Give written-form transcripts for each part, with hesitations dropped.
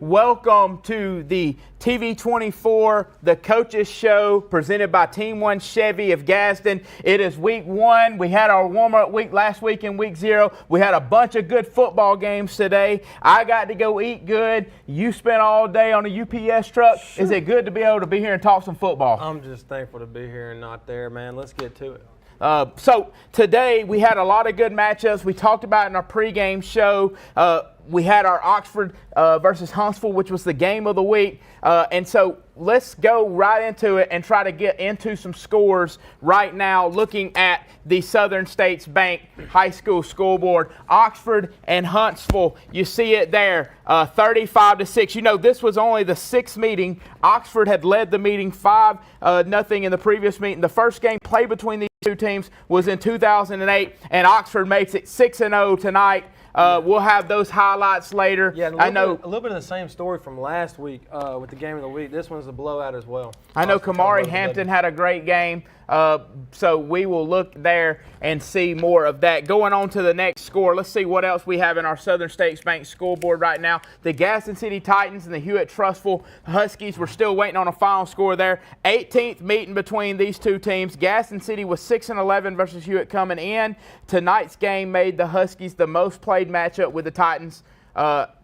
Welcome to the TV24, the Coaches Show, presented by Team One Chevy of Gadsden. It is week one. We had our warm-up week last week in week 0. We had a bunch of good football games today. I got to go eat good. You spent all day on a UPS truck. Sure. Is it good to be able to be here and talk some football? I'm just thankful to be here and not there, man. Let's get to it. So today we had a lot of good matchups. We talked about in our pregame show. We had our Oxford versus Huntsville, which was the game of the week. And so let's go right into it and try to get into some scores right now, looking at the Southern States Bank High School scoreboard. Oxford and Huntsville, you see it there, 35-6. You know, this was only the 6th meeting. Oxford had led the meeting 5-0 in the previous meeting. The first game played between these two teams was in 2008, and Oxford makes it 6-0 tonight. We'll have those highlights later. Yeah, a little bit of the same story from last week with the game of the week. This one's a blowout as well. I know Kamari Hampton had a great game, so we will look there and see more of that. Going on to the next score, let's see what else we have in our Southern States Bank scoreboard right now. The Gadsden City Titans and the Hewitt-Trussville Huskies, we're still waiting on a final score there. 18th meeting between these two teams. Gadsden City was 6-11 versus Hewitt coming in. Tonight's game made the Huskies the most played matchup with the Titans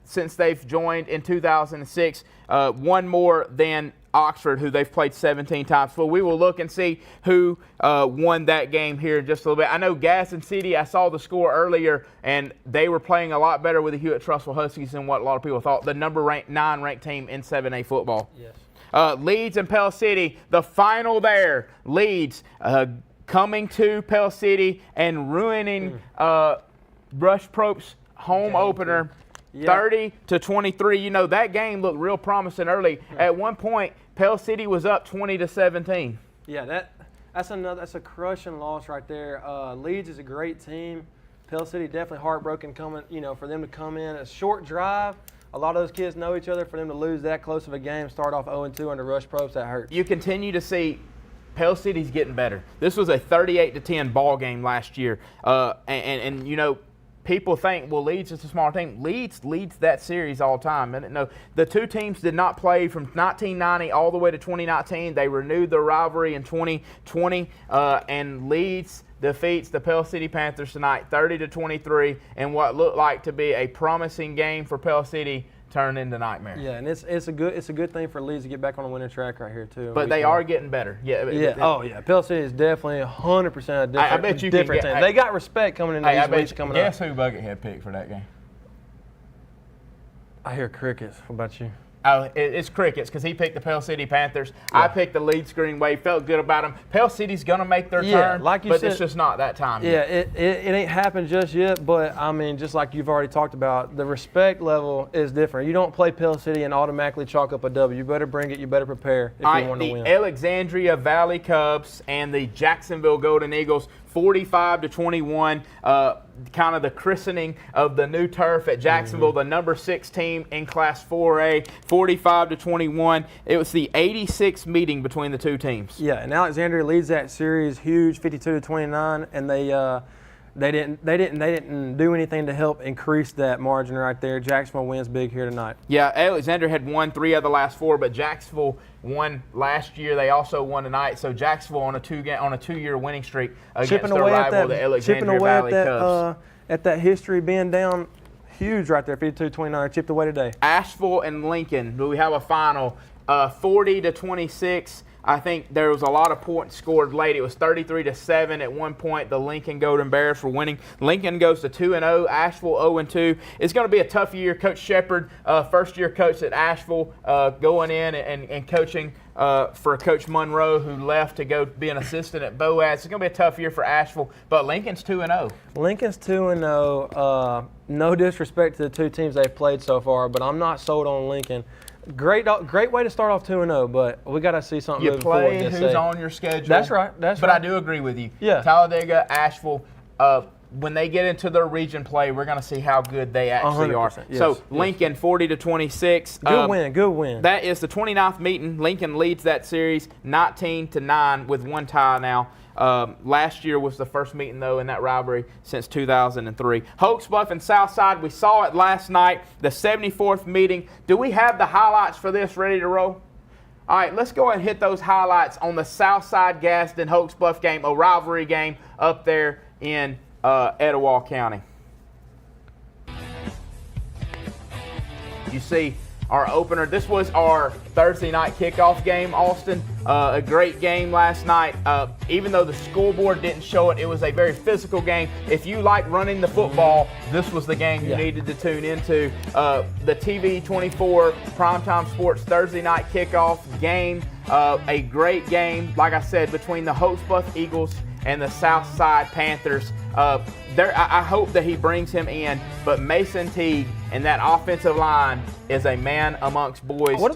since they've joined in 2006. One more than Oxford, who they've played 17 times. So we will look and see who won that game here in just a little bit. I know Gadsden City, I saw the score earlier, and they were playing a lot better with the Hewitt-Trussville Huskies than what a lot of people thought. The number 9 ranked team in 7A football. Yes. Leeds and Pell City, the final there. Leeds coming to Pell City and ruining Rush Propst's home opener. 30-23. You know, that game looked real promising early. At one point, Pell City was up 20-17. Yeah, that's a crushing loss right there. Leeds is a great team. Pell City definitely heartbroken coming, for them to come in. A short drive. A lot of those kids know each other. For them to lose that close of a game, start off 0-2 under Rush Propst, that hurts. You continue to see Pell City's getting better. This was a 38-10 ball game last year. And you know, people think, well, Leeds is a small team. Leeds leads that series all the time. And no, the two teams did not play from 1990 all the way to 2019. They renewed their rivalry in 2020, and Leeds defeats the Pell City Panthers tonight, 30-23, and what looked like to be a promising game for Pell City turned into nightmare. Yeah, and it's a good thing for Leeds to get back on the winning track right here too. But they are getting better. Yeah. Oh yeah. Pell City is definitely 100% a different. I bet you different team. They got respect coming into these weeks coming up. Guess who Buckethead picked for that game? I hear crickets. What about you? Oh, it's crickets because he picked the Pell City Panthers. Yeah. I picked the Leeds Green Wave. Felt good about them. Pell City's going to make their turn, like you but said, it's just not that time yet. It ain't happened just yet, but, I mean, just like you've already talked about, the respect level is different. You don't play Pell City and automatically chalk up a W. You better bring it. You better prepare if you want to win. The Alexandria Valley Cubs and the Jacksonville Golden Eagles, 45-21, kind of the christening of the new turf at Jacksonville, the number 6 team in Class 4A, 45-21. It was the 86th meeting between the two teams. Yeah, and Alexandria leads that series huge, 52-29, and they didn't do anything to help increase that margin right there. Jacksonville wins big here tonight. Yeah, Alexandria had won 3 of the last 4, but Jacksonville won last year. They also won tonight. So Jacksonville on a 2-year winning streak against their rival, the Alexandria Valley Cubs. At that history being down huge right there, 52-29, chipped away today. Asheville and Lincoln, do we have a final? 40-26. I think there was a lot of points scored late. It was 33-7 at one point. The Lincoln Golden Bears were winning. Lincoln goes to 2-0. Asheville 0-2. It's going to be a tough year. Coach Shepard, first-year coach at Asheville, going in and coaching for Coach Monroe, who left to go be an assistant at Boaz. It's going to be a tough year for Asheville, but Lincoln's 2-0. Lincoln's 2-0. No disrespect to the two teams they've played so far, but I'm not sold on Lincoln. Great way to start off 2-0, but we got to see something moving forward. You play who's on your schedule. That's right. But I do agree with you. Yeah. Talladega, Asheville, when they get into their region play, we're going to see how good they actually are. Yes, so Lincoln 40-26. Good win. That is the 29th meeting. Lincoln leads that series 19-9 with one tie now. Last year was the first meeting, though, in that rivalry since 2003. Hoax Bluff and Southside, we saw it last night, the 74th meeting. Do we have the highlights for this ready to roll? All right, let's go ahead and hit those highlights on the Southside Gaston Hoax Bluff game, a rivalry game up there in Etowah County. You see our opener. This was our Thursday night kickoff game, Austin. A great game last night. Even though the school board didn't show it, it was a very physical game. If you like running the football, this was the game you needed to tune into. The TV 24 Primetime Sports Thursday night kickoff game. A great game, like I said, between the Hoax Bluff Eagles and the Southside Panthers. I hope that he brings him in, but Mason Teague and that offensive line is a man amongst boys. What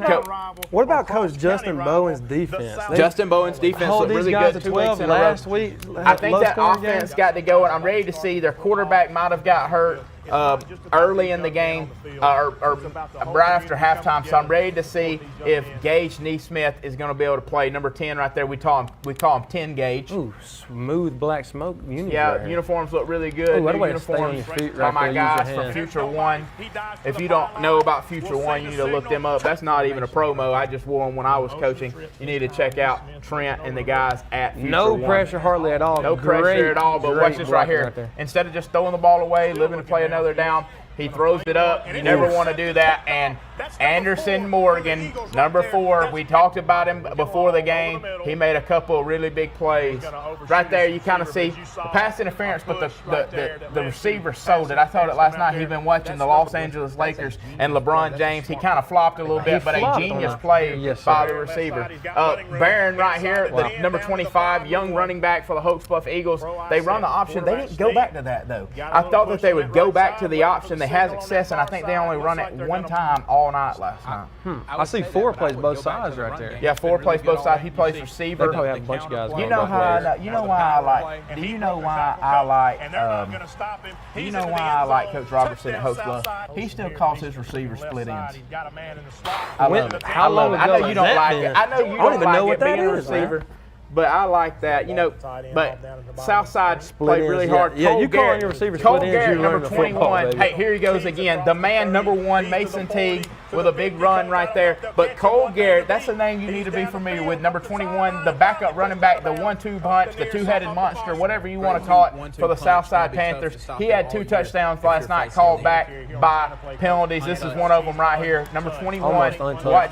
about Coach Justin Bowen's defense? Justin Bowen's defense looked really good 2 weeks in a row. Last week. I think that offense got to go, and I'm ready to see their quarterback might have got hurt early in the game or right after halftime. So I'm ready to see if Gage Neesmith is going to be able to play. Number 10 right there. We call him 10 Gage. Ooh, smooth black smoke uniform. Yeah, uniforms look really good. Ooh, New uniforms by my guys from Future One. If you don't know about Future One, you need to look them up. That's not even a promo. I just wore them when I was coaching. You need to check out Trent and the guys at Future One. No pressure hardly at all. No pressure at all, but watch this right here. Instead of just throwing the ball away, living to play another down, he throws it up. You never want to do that. And Anderson Morgan, number 4, we talked about him before the game. He made a couple of really big plays. Right there, you kind of see the pass interference, but the receiver sold it. I thought it last night. He'd been watching the Los Angeles Lakers and LeBron James. He kind of flopped a little bit, but a genius play by the receiver. Barron right here, the number 25, young running back for the Hoax Bluff Eagles. They run the option. They didn't go back to that, though. I thought that they would go back to the option. They had success, and I think they only run it one time all night last night. I see 4 plays both sides right there. Yeah, 4 plays both sides. He plays receiver. They probably have a bunch of guys. You know how? You know why I like? Do you know why I like? Do you know why I like Coach Robertson at Hoax Bluff? He still calls his receivers split ends. I love it. How long ago? I know you don't like it. I know you don't like it being a is, receiver. But I like that, but Southside played really hard. Yeah, you call your receivers Cole split Garrett, ends, number 21. Hey, here he goes again. The man, number 1, Mason Teague, with a big run right there. But Cole Garrett, that's a name you need to be familiar with. Number 21, the backup running back, the 1-2 punch, the two-headed monster, whatever you want to call it, for the Southside Panthers. He had 2 touchdowns last night called back by penalties. This is one of them right here. Number 21, watch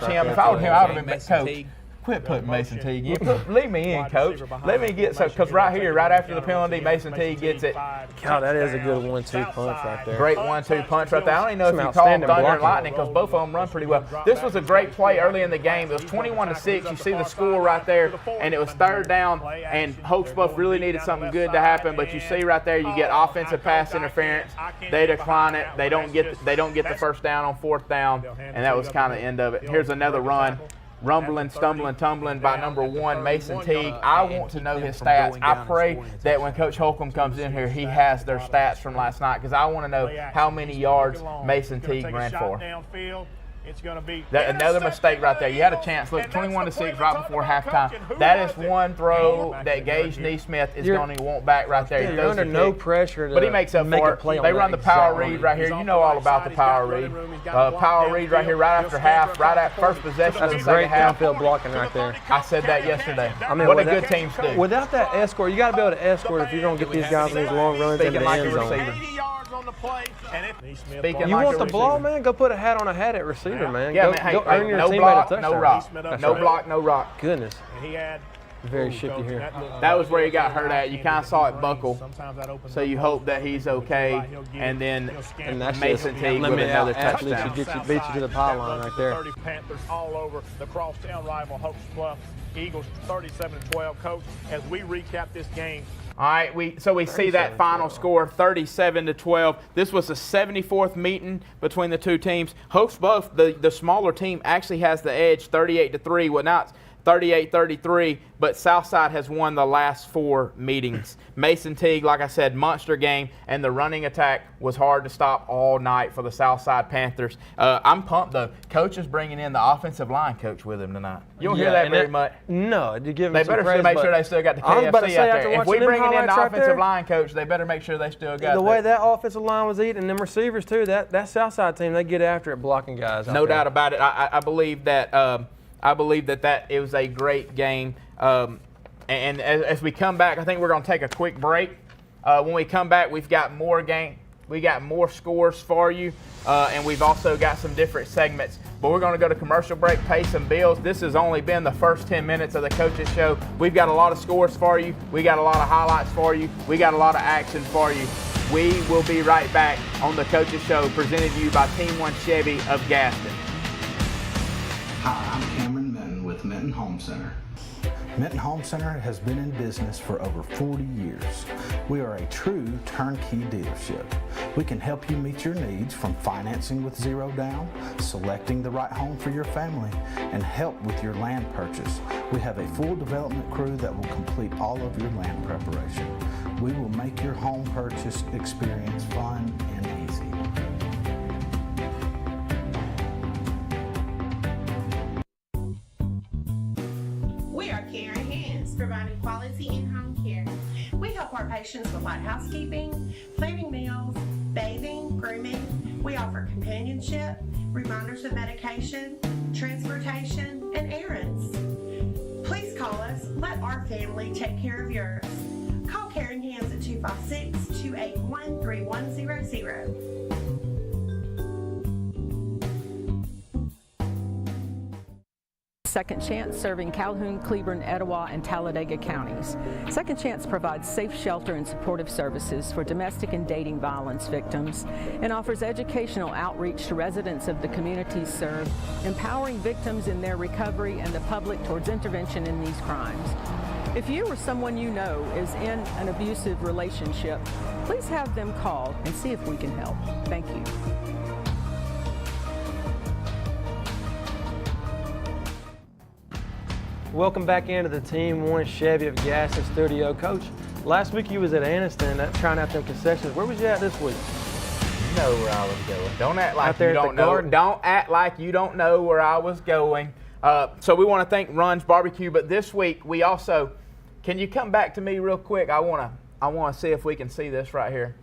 him. If I were him, I would have been coach. Quit putting Mason Teague in. Leave me in, coach. Let me get because right here, right after the penalty, Mason Teague gets it. God, that is a good 1-2 punch right there. Great 1-2 punch right there. I don't even know if you call them Thunder and Lightning because both of them run pretty well. This was a great play early in the game. It was 21-6. You see the score right there, and it was 3rd down, and Hoax Bluff really needed something good to happen. But you see right there, you get offensive pass interference. They decline it. They don't get the first down on 4th down, and that was kind of the end of it. Here's another run. Rumbling, stumbling, tumbling by number 1, Mason Teague. I want to know his stats. I pray that when Coach Holcomb comes in here, he has their stats from last night because I want to know how many yards Mason Teague ran for. It's going to be another mistake right there. You had a chance. Look, 21-6 right before halftime. That is one throw that Gage Neesmith is going to want back right there. You're under no pressure, but he makes up for it. They run the power read right here. You know all about the power read. Power read right here, right after half, right at first possession of the second half. Downfield blocking right there. I said that yesterday. I mean, what do good teams do? Without that escort, you got to be able to escort if you're going to get these guys in these long runs into the end zone. You want the ball, man? Go put a hat on a hat at receiver, man. Yeah, go earn your no teammate block, a touchdown. no rock. No block, no rock. Goodness. Very shifty here. That was where he got hurt at. You kind of saw it buckle. So you hope that he's okay. And then Mason Teague with another touchdown. Beat you to the pylon right there. Panthers all over the crosstown rival Hoax Bluff Eagles 37-12. Coach, as we recap this game. All right, we see that final score, 37-12. This was the 74th meeting between the two teams. Hoax Bluff, the smaller team, actually has the edge, 38-3. Well, now 38-33, but Southside has won the last 4 meetings. Mason Teague, like I said, monster game, and the running attack was hard to stop all night for the Southside Panthers. I'm pumped, though. Coach is bringing in the offensive line coach with him tonight. You don't hear that very much. No, you give him They some better praise, make sure they still got the KFC out there. If we bring in the offensive line coach, they better make sure they still got the way that offensive line was eating, and them receivers too. That Southside team, they get after it blocking guys. No doubt about it. I believe that. I believe that it was a great game. And as we come back, I think we're going to take a quick break. When we come back, we've got more game. We got more scores for you, and we've also got some different segments. But we're going to go to commercial break, pay some bills. This has only been the first 10 minutes of the Coaches Show. We've got a lot of scores for you. We got a lot of highlights for you. We got a lot of action for you. We will be right back on the Coaches Show, presented to you by Team 1 Chevy of Gaston. Hi, I'm Cameron Minton with Minton Home Center. Minton Home Center has been in business for over 40 years. We are a true turnkey dealership. We can help you meet your needs from financing with zero down, selecting the right home for your family, and help with your land purchase. We have a full development crew that will complete all of your land preparation. We will make your home purchase experience fun and easy. We are Caring Hands, providing quality in-home care. We help our patients with light housekeeping, planning meals, bathing, grooming. We offer companionship, reminders of medication, transportation, and errands. Please call us. Let our family take care of yours. Call Caring Hands at 256-281-3100. Second Chance, serving Calhoun, Cleburne, Etowah, and Talladega counties. Second Chance provides safe shelter and supportive services for domestic and dating violence victims and offers educational outreach to residents of the communities served, empowering victims in their recovery and the public towards intervention in these crimes. If you or someone you know is in an abusive relationship, please have them call and see if we can help. Thank you. Welcome back into the Team 1 Chevy of Gaston studio. Coach, last week you was at Anniston trying out them concessions. Where was you at this week? You know where I was going. Don't act like Out there you at don't the know. garden? Don't act like you don't know where I was going. So we want to thank Run's Barbecue, but this week we also, can you come back to me real quick? I want to see if we can see this right here.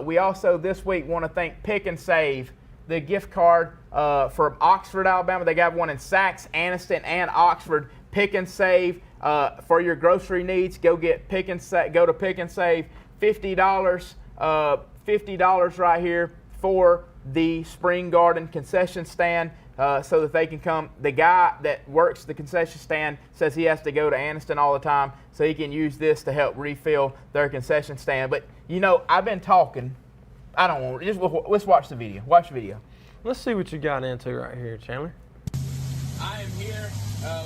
We also this week want to thank Pick and Save, the gift card from Oxford, Alabama. They got one in Sachs, Anniston, and Oxford. Pick and Save for your grocery needs. Go get Pick and Save. Go to Pick and Save. $50. $50 right here for the Spring Garden concession stand, so that they can come. The guy that works the concession stand says he has to go to Anniston all the time, so he can use this to help refill their concession stand. But you know, I've been talking. I don't want. Let's watch the video. Watch the video. Let's see what you got into right here, Chandler. I am here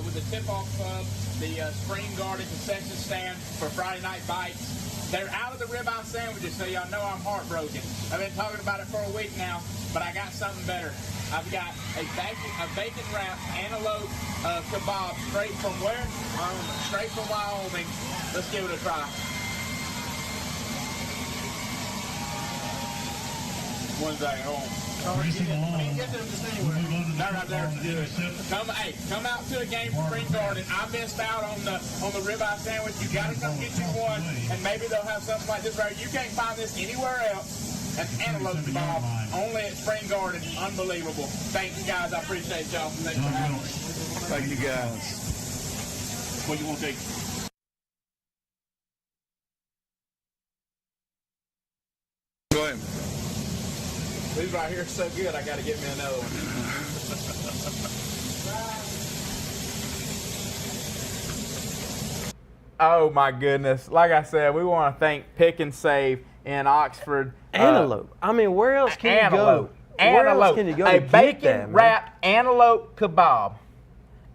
with the Tip-Off Club, the Spring Garden concession stand for Friday Night Bites. They're out of the ribeye sandwiches, so y'all know I'm heartbroken. I've been talking about it for a week now, but I got something better. I've got a bacon wrapped antelope kebab straight from where? Straight from Wyoming. Let's give it a try. One second, hold on. Not right there. Come out to a game for Spring Garden. I missed out on the ribeye sandwich. You gotta come get you one, and maybe they'll have something like this right here. You can't find this anywhere else. An antelope kebab, only at Spring Garden. Unbelievable. Thank you guys. I appreciate y'all. Thanks for having me. Thank you guys. What do you want to take? Go ahead. These right here are so good, I got to get me another one. Oh my goodness. Like I said, we want to thank Pick and Save in Oxford. Antelope. I mean, where else can you go? Antelope. Where else can you go A to get that, man? bacon-wrapped antelope kebab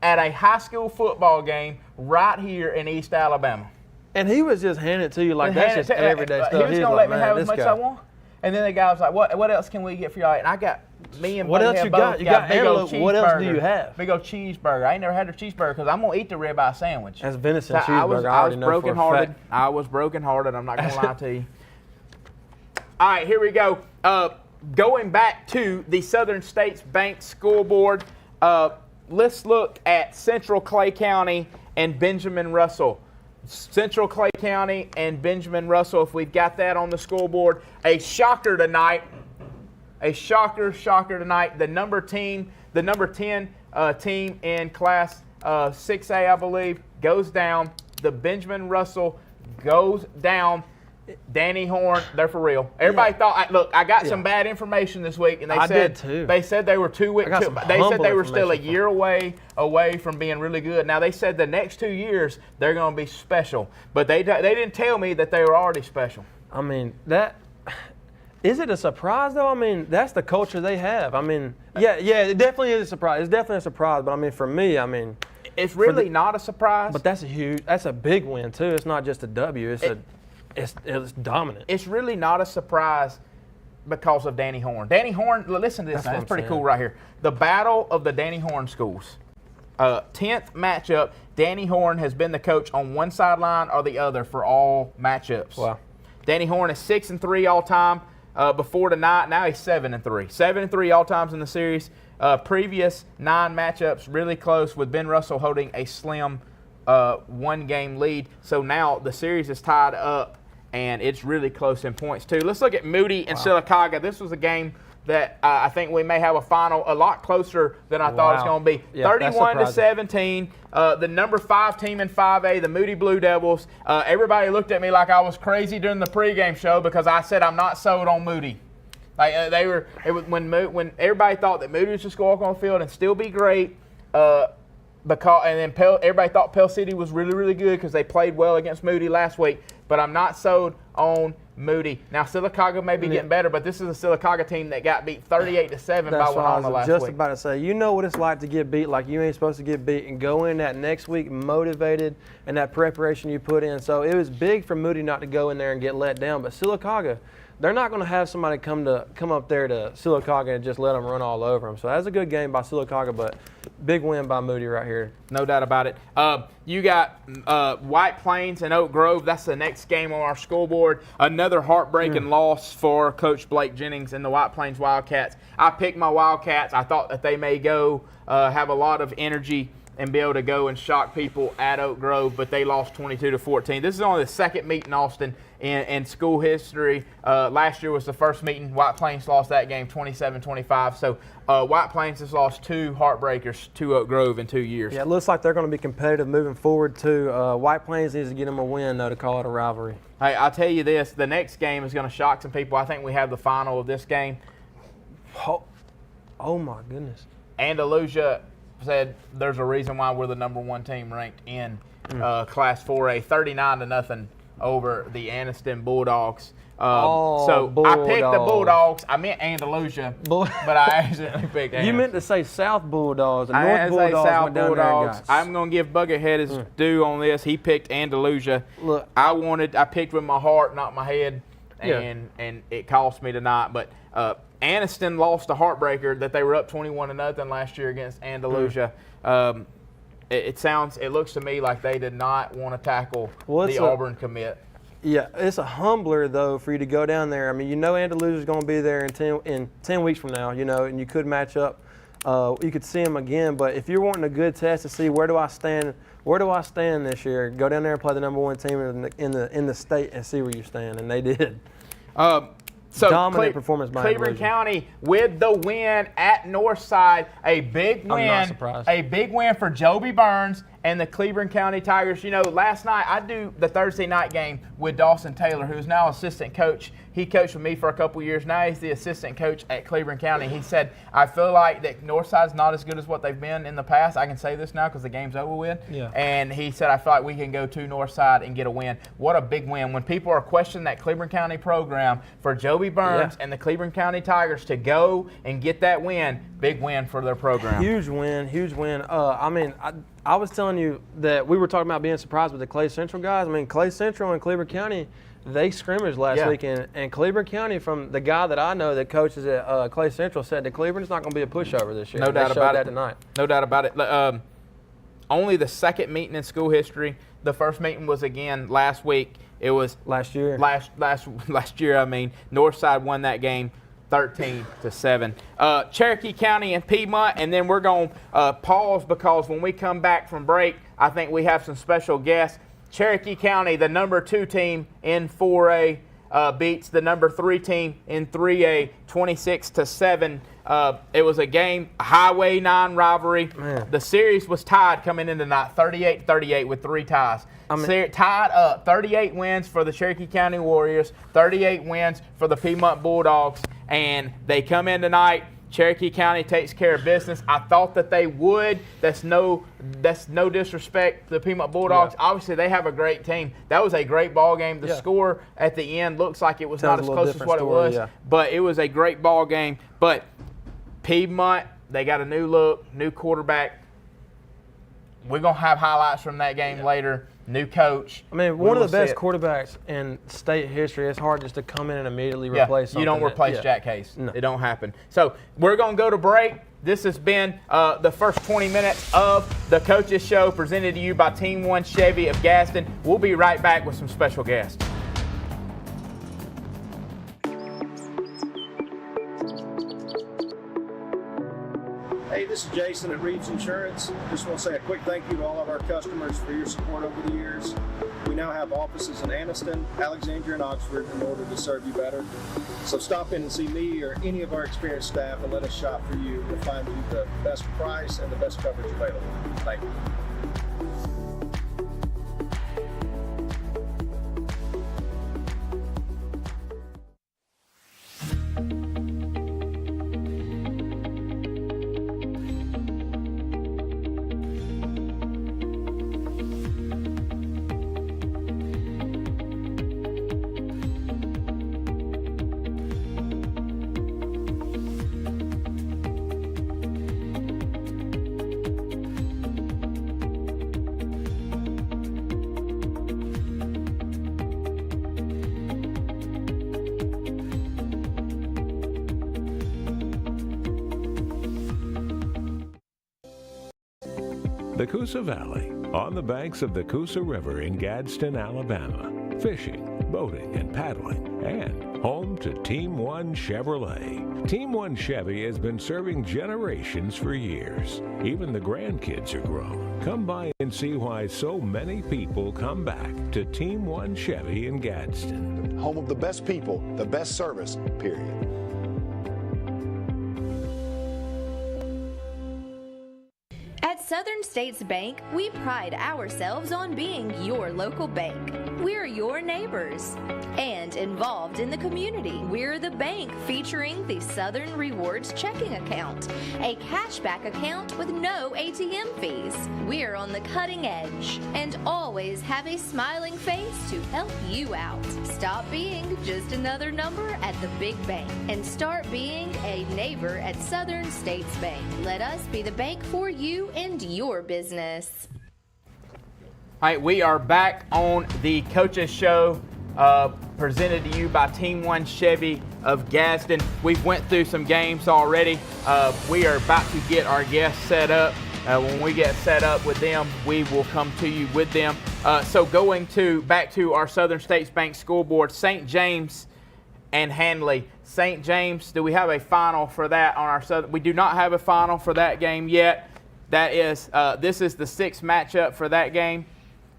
at a high school football game right here in East Alabama. And he was just handing it to you like that's just everyday stuff. He was going to let me have as this much as guy. I want. And then the guy was like, what else can we get for y'all? And I got Me and What Buddy else have you both got? You got big old antelope. What else do you cheeseburger. have? Big old cheeseburger. I ain't never had a cheeseburger because I'm gonna eat the ribeye sandwich. That's venison So I was cheeseburger. I already know for a brokenhearted. fact. I was brokenhearted. I'm not gonna lie to you. All right, here we go. Going back to the Southern States Bank School Board, let's look at Central Clay County and Benjamin Russell. Central Clay County and Benjamin Russell, if we've got that on the school board. A shocker tonight. A shocker tonight. The number 10 team in Class 6A, I believe, goes down. The Benjamin Russell goes down. Danny Horn, they're for real. Everybody thought. Look, I got some bad information this week, and I did too. They said they were they said they were still a information year away from being really good. Now they said the next 2 years they're going to be special, but they didn't tell me that they were already special. I mean, is it a surprise though? I mean, that's the culture they have. I mean, yeah, it definitely is a surprise. It's definitely a surprise, but I mean, for me, I mean, It's really not a surprise. but that's a big win too. It's not just a W. It's dominant. It's really not a surprise because of Danny Horn. Danny Horn, listen to this. That's what It's I'm pretty saying. cool right here. The battle of the Danny Horn schools. 10th matchup, Danny Horn has been the coach on one sideline or the other for all matchups. Wow. Danny Horn is 6-3 all time. Before tonight, now he's 7-3. 7-3 all times in the series. Previous 9 matchups really close, with Ben Russell holding a slim 1-game lead. So now the series is tied up, and it's really close in points too. Let's look at Moody and Sylacauga. This was a game that I think we may have a final a lot closer than I thought it was Wow. going to be. Yeah, that's 31-17. The number 5 team in 5A, the Moody Blue Devils. Everybody looked at me like I was crazy during the pregame show because I said I'm not sold on Moody. Like when everybody thought that Moody was just going to walk on the field and still be great. Everybody thought Pell City was really, really good because they played well against Moody last week. But I'm not sold on Moody. Now, Sylacauga may be getting better, but this is a Sylacauga team that got beat 38-7 by That's what I Winona was last just week. about to say. You know what it's like to get beat like you ain't supposed to get beat and go in that next week motivated and that preparation you put in. So it was big for Moody not to go in there and get let down. But Sylacauga, they're not going to have somebody come up there to Sylacauga and just let them run all over them. So that's a good game by Sylacauga, but big win by Moody right here. No doubt about it. You got White Plains and Oak Grove. That's the next game on our school board. Another heartbreaking loss for Coach Blake Jennings and the White Plains Wildcats. I picked my Wildcats. I thought that they may go have a lot of energy and be able to go and shock people at Oak Grove, but they lost 22-14. This is only the second meet in Austin in school history. Last year was the first meeting. White Plains lost that game 27-25. So White Plains has lost 2 heartbreakers to Oak Grove in 2 years. Yeah, it looks like they're going to be competitive moving forward too. White Plains needs to get them a win though to call it a rivalry. Hey, I'll tell you this. The next game is going to shock some people. I think we have the final of this game. Oh my goodness. Andalusia said there's a reason why we're the number 1 team ranked in Class 4A, 39-0 over the Anniston Bulldogs. So I picked the Bulldogs. I meant Andalusia, but I accidentally picked Anniston. You meant to say South Bulldogs. The I North had to say Bulldogs South went down there and Bulldogs. got I'm going to give Buckethead his due on this. He picked Andalusia. Look. I picked with my heart, not my head, Yeah. and it cost me tonight. But Anniston lost a heartbreaker that they were up 21-0 last year against Andalusia. It looks to me like they did not want to tackle the Auburn commit. Yeah, it's a humbler though for you to go down there. I mean, you know Andalusia's going to be there in 10 weeks from now, you know, and you could match up. You could see them again, but if you're wanting a good test to see where do I stand this year, go down there and play the number 1 team in the state and see where you stand, and they did. So Dominant performance by Cleveland Andalusia. County with the win at Northside. A big win. I'm not surprised. A big win for Joby Burns and the Cleveland County Tigers. You know, last night I do the Thursday night game with Dawson Taylor, who's now assistant coach. He coached with me for a couple years. Now he's the assistant coach at Cleveland County. He said, I feel like that Northside's not as good as what they've been in the past. I can say this now because the game's over with. Yeah. And he said, I feel like we can go to Northside and get a win. What a big win. When people are questioning that Cleveland County program, for Joby Burns and the Cleveland County Tigers to go and get that win, big win for their program. Huge win, huge win. I mean, I was telling you that we were talking about being surprised with the Clay Central guys. I mean, Clay Central and Cleveland County, they scrimmaged last weekend, and Cleveland County, from the guy that I know that coaches at Clay Central, said that Cleveland's not going to be a pushover this year. No doubt about it. Tonight. No doubt about it. Only the second meeting in school history. The first meeting was again last week. It was last year. Last year, I mean, Northside won that game 13-7. Cherokee County and Piedmont, and then we're going to pause because when we come back from break, I think we have some special guests. Cherokee County, the number 2 team in 4A, beats the number 3 team in 3A 26-7. It was a game, Highway 9 rivalry. Man. The series was tied coming into tonight, 38-38 with 3 ties. Tied up, 38 wins for the Cherokee County Warriors, 38 wins for the Piedmont Bulldogs, and they come in tonight. Cherokee County takes care of business. I thought that they would. That's no disrespect to the Piedmont Bulldogs. Yeah. Obviously, they have a great team. That was a great ball game. The score at the end looks like it was not as close as what it was, but it was a great ball game. But Piedmont, they got a new look, new quarterback. We're going to have highlights from that game later. New coach. I mean, one of the best quarterbacks in state history. It's hard just to come in and immediately replace something. You don't replace Jack Hayes. No. It don't happen. So we're going to go to break. This has been the first 20 minutes of the Coaches Show presented to you by Team 1 Chevy of Gadsden. We'll be right back with some special guests. Hey, this is Jason at Reeves Insurance. Just want to say a quick thank you to all of our customers for your support over the years. We now have offices in Anniston, Alexandria, and Oxford in order to serve you better. So stop in and see me or any of our experienced staff and let us shop for you. We'll find you the best price and the best coverage available. Thank you. The Coosa Valley, on the banks of the Coosa River in Gadsden, Alabama. Fishing, boating, and paddling, and home to Team 1 Chevrolet. Team 1 Chevy has been serving generations for years. Even the grandkids are grown. Come by and see why so many people come back to Team 1 Chevy in Gadsden. Home of the best people, the best service, period. At Southern States Bank, we pride ourselves on being your local bank. We're your neighbors and involved in the community. We're the bank featuring the Southern Rewards checking account, a cashback account with no ATM fees. We're on the cutting edge and always have a smiling face to help you out. Stop being just another number at the big bank and start being a neighbor at Southern States Bank. Let us be the bank for you and your business. All right, we are back on the Coaches Show presented to you by Team 1 Chevy of Gadsden. We've went through some games already. We are about to get our guests set up. When we get set up with them, we will come to you with them. So going back to our Southern States Bank School Board, St. James and Handley. St. James, do we have a final for that on our Southern? We do not have a final for that game yet. That is, this is the sixth matchup for that game.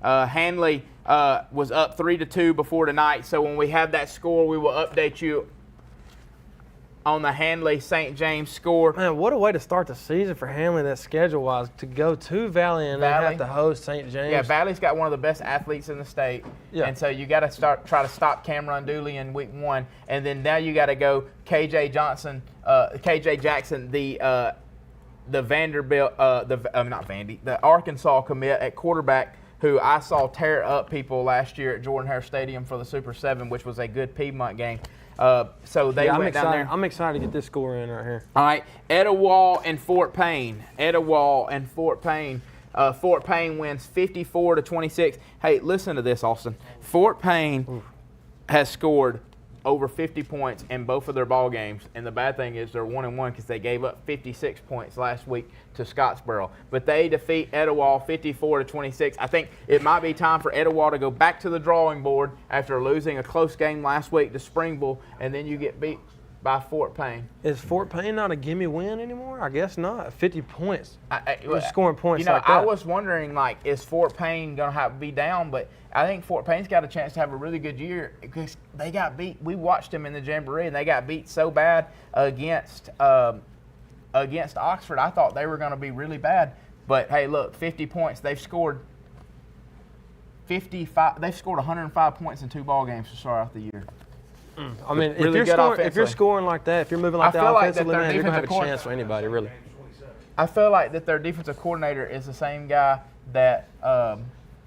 Handley was up 3-2 before tonight, so when we have that score, we will update you on the Handley-St. James score. Man, what a way to start the season for Handley, that schedule-wise, to go to Valley and then have to host St. James. Yeah, Valley's got one of the best athletes in the state, and so you got to try to stop Cameron Dooley in week 1, and then now you got to go KJ Jackson, the Vanderbilt, the Arkansas commit at quarterback, who I saw tear up people last year at Jordan-Hare Stadium for the Super 7, which was a good Piedmont game. So they went down there. I'm excited to get this score in right here. All right, Etowah and Fort Payne. Fort Payne wins 54-26. Hey, listen to this, Austin. Fort Payne has scored over 50 points in both of their ball games, and the bad thing is they're 1-1 because they gave up 56 points last week to Scottsboro. But they defeat Etowah 54-26. I think it might be time for Etowah to go back to the drawing board after losing a close game last week to Springville, and then you get beat by Fort Payne. Is Fort Payne not a gimme win anymore? I guess not. 50 points. You're scoring points you know, like that. I was wondering, like, is Fort Payne going to have to be down? But I think Fort Payne's got a chance to have a really good year because they got beat. We watched them in the Jamboree, and they got beat so bad against Oxford. I thought they were going to be really bad. But, hey, look, 50 points. They've scored 55. They've scored 105 points in 2 ball games to start off the year. I mean, really if you're scoring like that, if you're moving like that offensively, man, you're going to have a chance for anybody, really. I feel like that their defensive coordinator is the same guy that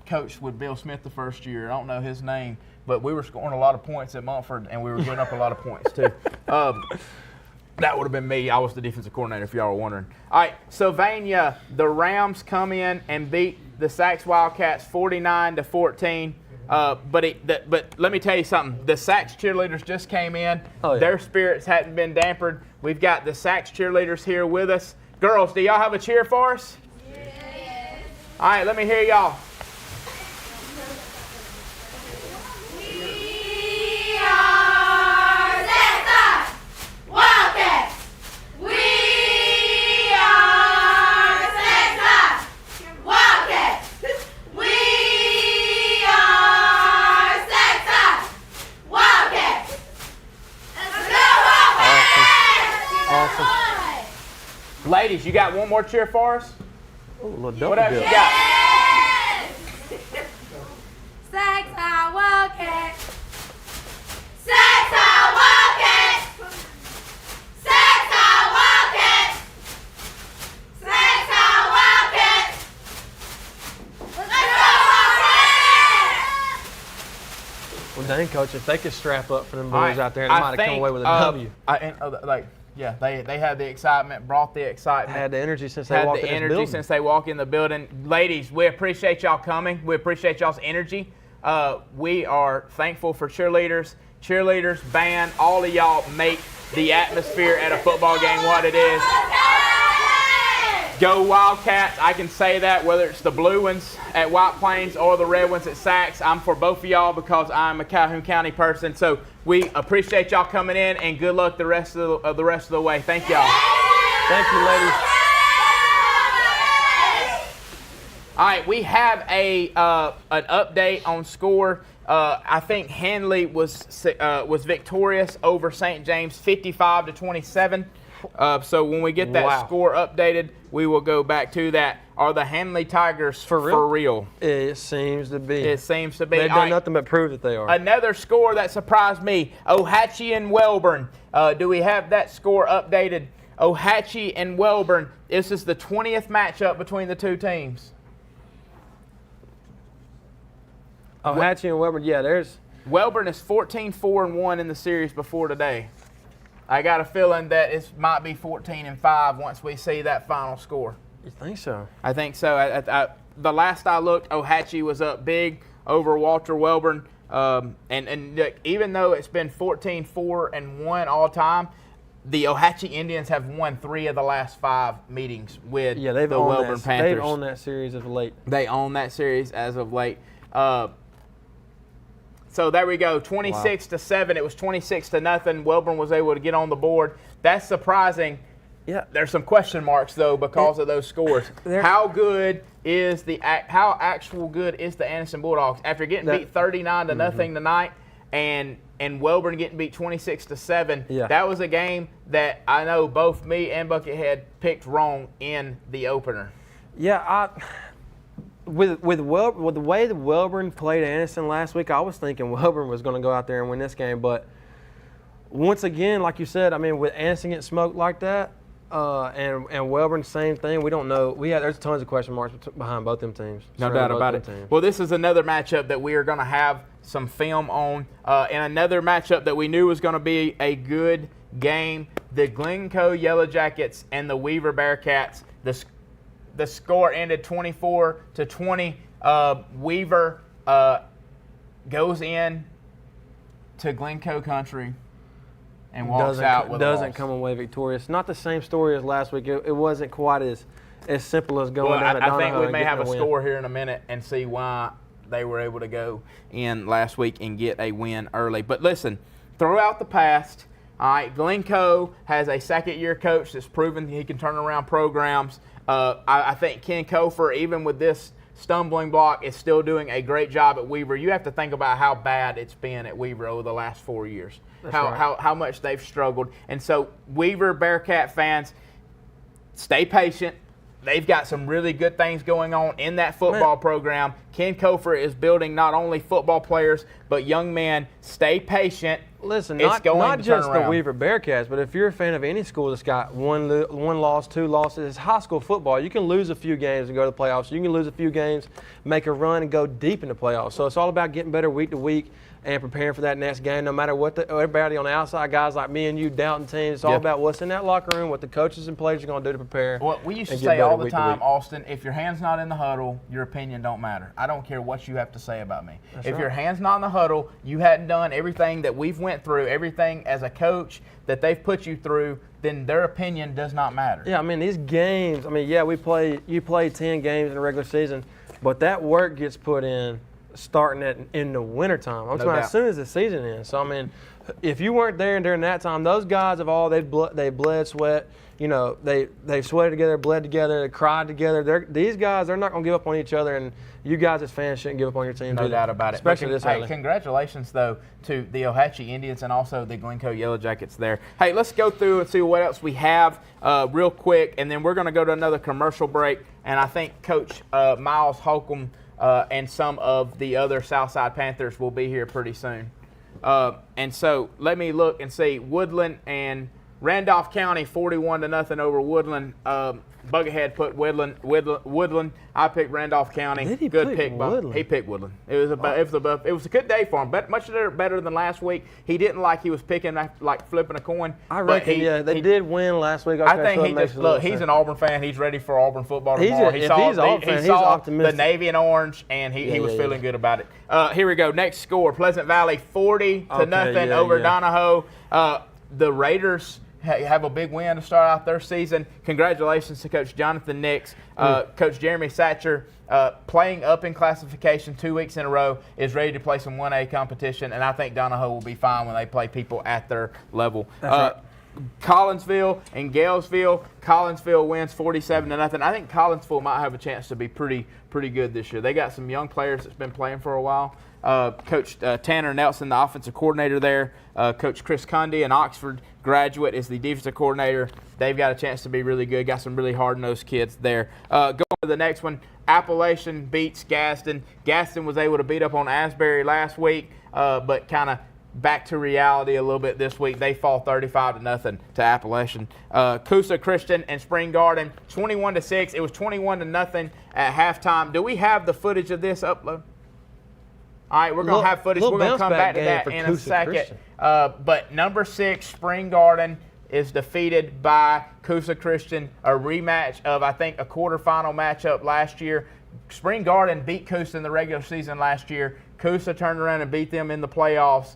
coached with Bill Smith the first year. I don't know his name, but we were scoring a lot of points at Montford, and we were giving up a lot of points, too. That would have been me. I was the defensive coordinator, if y'all were wondering. All right, Sylvania, the Rams come in and beat the Sacs Wildcats 49-14. But let me tell you something. The Sacs cheerleaders just came in. Oh, yeah. Their spirits hadn't been dampened. We've got the Sacs cheerleaders here with us. Girls, do y'all have a cheer for us? Yes. All right, let me hear y'all. We are Sacs Wildcats. We are Sacs Wildcats. We are Sacs Wildcats. Let's go Wildcats! Awesome. Ladies, you got one more cheer for us? Ooh, a little double What else dip. you got? Sacs Wildcats. Sacs Wildcats. Sacs Wildcats. Sacs Wildcats. Let's go Wildcats! Well, dang, Coach, if they could strap up for them boys All right, out there, they might have come away with a W. Yeah, they had the excitement, brought the excitement. Had the energy since they walked in this building. Since they walk in the building. Ladies, we appreciate y'all coming. We appreciate y'all's energy. We are thankful for cheerleaders, band, all of y'all make the atmosphere at a football game what it is. Go Wildcats. I can say that whether it's the blue ones at White Plains or the red ones at Sacs. I'm for both of y'all because I'm a Calhoun County person. So we appreciate y'all coming in, and good luck the rest of the way. Thank y'all. Thank you, ladies. All right, we have an update on score. I think Henley was victorious over St. James 55-27. So when we get that score updated, we will go back to that. Are the Henley Tigers for real? It seems to be. It seems to be. They've done nothing but prove that they are. Another score that surprised me, Ohatchee and Welborn. Do we have that score updated? Ohatchee and Welborn. This is the 20th matchup between the two teams. Ohatchee and Welborn, yeah, there's. Welborn is 14-4-1 in the series before today. I got a feeling that it might be 14-5 once we see that final score. You think so? I think so. The last I looked, Ohatchee was up big over Walter Welborn. And look, even though it's been 14-4-1 all time, the Ohatchee Indians have won 3 of the last 5 meetings with the Welborn Panthers. They've owned that series as of late. They own that series as of late. So there we go, 26-7. It was 26-0. Welborn was able to get on the board. That's surprising. Yeah. There's some question marks though because of those scores. How good is how actual good is the Anderson Bulldogs after getting beat 39-0 tonight, and Welborn getting beat 26-7? Yeah. That That was a game that I know both me and Buckethead picked wrong in the opener. Yeah, With the way the Welborn played Anderson last week, I was thinking Welborn was going to go out there and win this game. But once again, like you said, I mean, with Anderson getting smoked like that, and Welborn, same thing. We don't know. There's tons of question marks behind both them teams. No doubt about it. Well, this is another matchup that we are going to have some film on, and another matchup that we knew was going to be a good game. The Glencoe Yellow Jackets and the Weaver Bearcats. The score ended 24-20. Weaver goes in to Glencoe Country and walks out with a doesn't loss. come away victorious. Not the same story as last week. It wasn't quite as simple as going down to I Donahoe think we and may getting have a win. score here in a minute and see why they were able to go in last week and get a win early. But listen, throughout the past, all right, Glencoe has a second-year coach that's proven he can turn around programs. I think Ken Kofor, even with this stumbling block, is still doing a great job at Weaver. You have to think about how bad it's been at Weaver over the last 4 years, how much they've struggled. And so Weaver Bearcat fans, stay patient. They've got some really good things going on in that football program. Ken Kofor is building not only football players, but young men. Stay patient. Listen, It's going not to turn just the around. Weaver Bearcats, but if you're a fan of any school that's got one loss, 2 losses, it's high school football. You can lose a few games and go to the playoffs. You can lose a few games, make a run, and go deep in the playoffs. So it's all about getting better week to week and preparing for that next game. No matter what everybody on the outside, guys like me and you, doubting teams, it's all about what's in that locker room, what the coaches and players are going to do to prepare. Well, we used to and get say better all the week to time, week. Austin, if your hand's not in the huddle, your opinion don't matter. I don't care what you have to say about me. That's if right. your hand's not in the huddle, you hadn't done everything that we've went through, everything as a coach that they've put you through, then their opinion does not matter. Yeah, I mean, these games, you play 10 games in the regular season, but that work gets put in starting in the wintertime. I'm talking about as soon as the season ends. So, I mean, if you weren't there during that time, those guys they bled, sweat. You know, they sweated together, bled together, they cried together. These guys, they're not going to give up on each other, and you guys as fans shouldn't give up on your team. No doubt about it. Especially this early. Congratulations, though, to the Ohatchee Indians and also the Glencoe Yellow Jackets there. Hey, let's go through and see what else we have real quick, and then we're going to go to another commercial break. And I think Coach Miles Holcomb and some of the other Southside Panthers will be here pretty soon. And so let me look and see. Woodland and Randolph County 41-0 over Woodland. Buckethead put Woodland. I picked Randolph County. Did he Good pick pick, Buck. Woodland? He picked Woodland. It was a good day for him, but much better than last week. He didn't like he was picking like flipping a coin. I reckon, they did win last week. I think he's an Auburn fan. He's ready for Auburn football tomorrow. He saw optimistic. the navy and orange, and he was feeling good about it. Here we go. Next score: Pleasant Valley 40-0 over Donahoe. The Raiders have a big win to start out their season. Congratulations to Coach Jonathan Nix. Coach Jeremy Satcher, playing up in classification 2 weeks in a row, is ready to play some 1A competition, and I think Donahoe will be fine when they play people at their level. Collinsville and Galesville. Collinsville wins 47-0. I think Collinsville might have a chance to be pretty good this year. They got some young players that's been playing for a while. Coach Tanner Nelson, the offensive coordinator there. Coach Chris Cundy, an Oxford graduate, is the defensive coordinator. They've got a chance to be really good. Got some really hard-nosed kids there. Going to the next one, Appalachian beats Gadsden. Gadsden was able to beat up on Asbury last week, but kind of back to reality a little bit this week. They fall 35-0 to Appalachian. Coosa Christian and Spring Garden 21-6. It was 21-0 at halftime. Do we have the footage of this upload? All right, we're going to have footage. We're going to come back to that in a second. But number 6, Spring Garden, is defeated by Coosa Christian, a rematch of, I think, a quarterfinal matchup last year. Spring Garden beat Coosa in the regular season last year. Coosa turned around and beat them in the playoffs.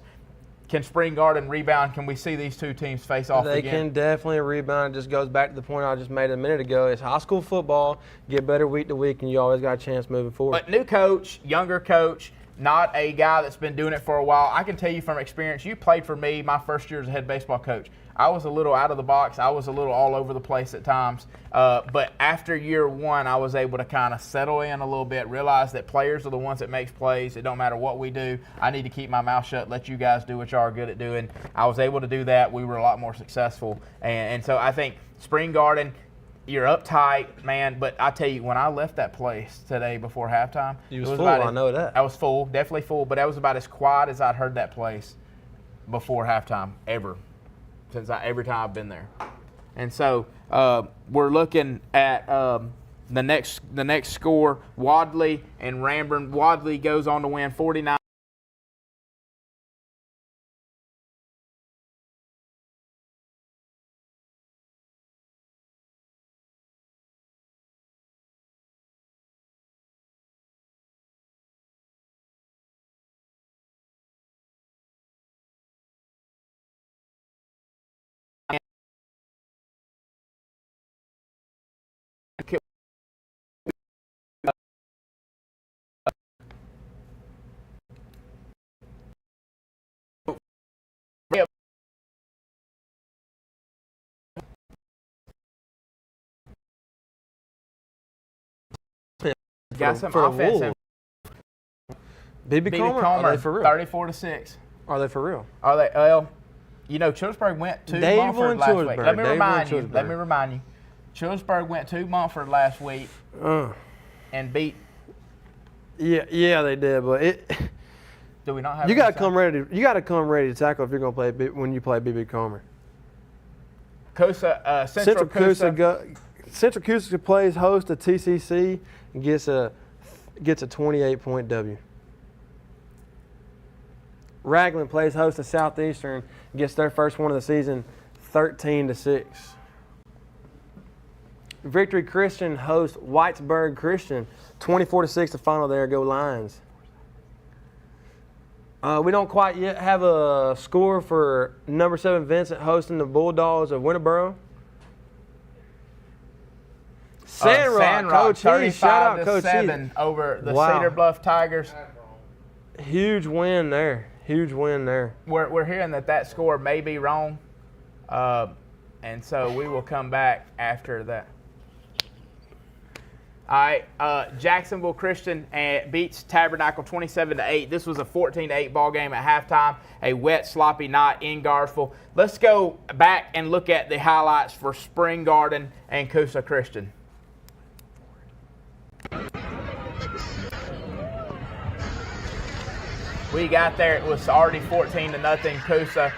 Can Spring Garden rebound? Can we see these two teams face off again? They can definitely rebound. It just goes back to the point I just made a minute ago. It's high school football. Get better week to week, and you always got a chance moving forward. But new coach, younger coach, not a guy that's been doing it for a while. I can tell you from experience, you played for me my first year as a head baseball coach. I was a little out of the box. I was a little all over the place at times. But after year one, I was able to kind of settle in a little bit, realize that players are the ones that makes plays. It don't matter what we do. I need to keep my mouth shut, let you guys do what you are good at doing. I was able to do that. We were a lot more successful. And so I think Spring Garden, you're uptight, man, but I tell you, when I left that place today before halftime, You was full, I know that. I was full, definitely full, but that was about as quiet as I'd heard that place before halftime ever, since every time I've been there. And so we're looking at the next score, Wadley and Ranburne. Wadley goes on to win 49. Got some for the offense. Wolves. BB BB Comer, Comer, are they for real? 34-6. Are they for real? Are they? Well, you know, Childersburg went to Dave Montford won last week. Childersburg. Let me Dave remind won you. Let me remind you. Childersburg went to Montford last week and beat. Yeah, they did, but it. Do we not have? You got to come ready. You got to come ready to tackle if you're going to play when you play BB Comer. Coosa, Central Coosa. Central Coosa plays host to TCC and gets a 28-point W. Raglan plays host to Southeastern, gets their first one of the season, 13-6. Victory Christian hosts Whitesburg Christian, 24-6 the final there. Go Lions. We don't quite yet have a score for number 7 Vincent hosting the Bulldogs of Winterboro. Sandrock, Coach E, shout out Coach E. Over the Cedar Bluff Tigers. Huge win there. We're hearing that score may be wrong, and so we will come back after that. All right, Jacksonville Christian beats Tabernacle 27-8. This was a 14-8 ball game at halftime. A wet, sloppy night in Garfield. Let's go back and look at the highlights for Spring Garden and Coosa Christian. We got there. It was already 14-0 Coosa,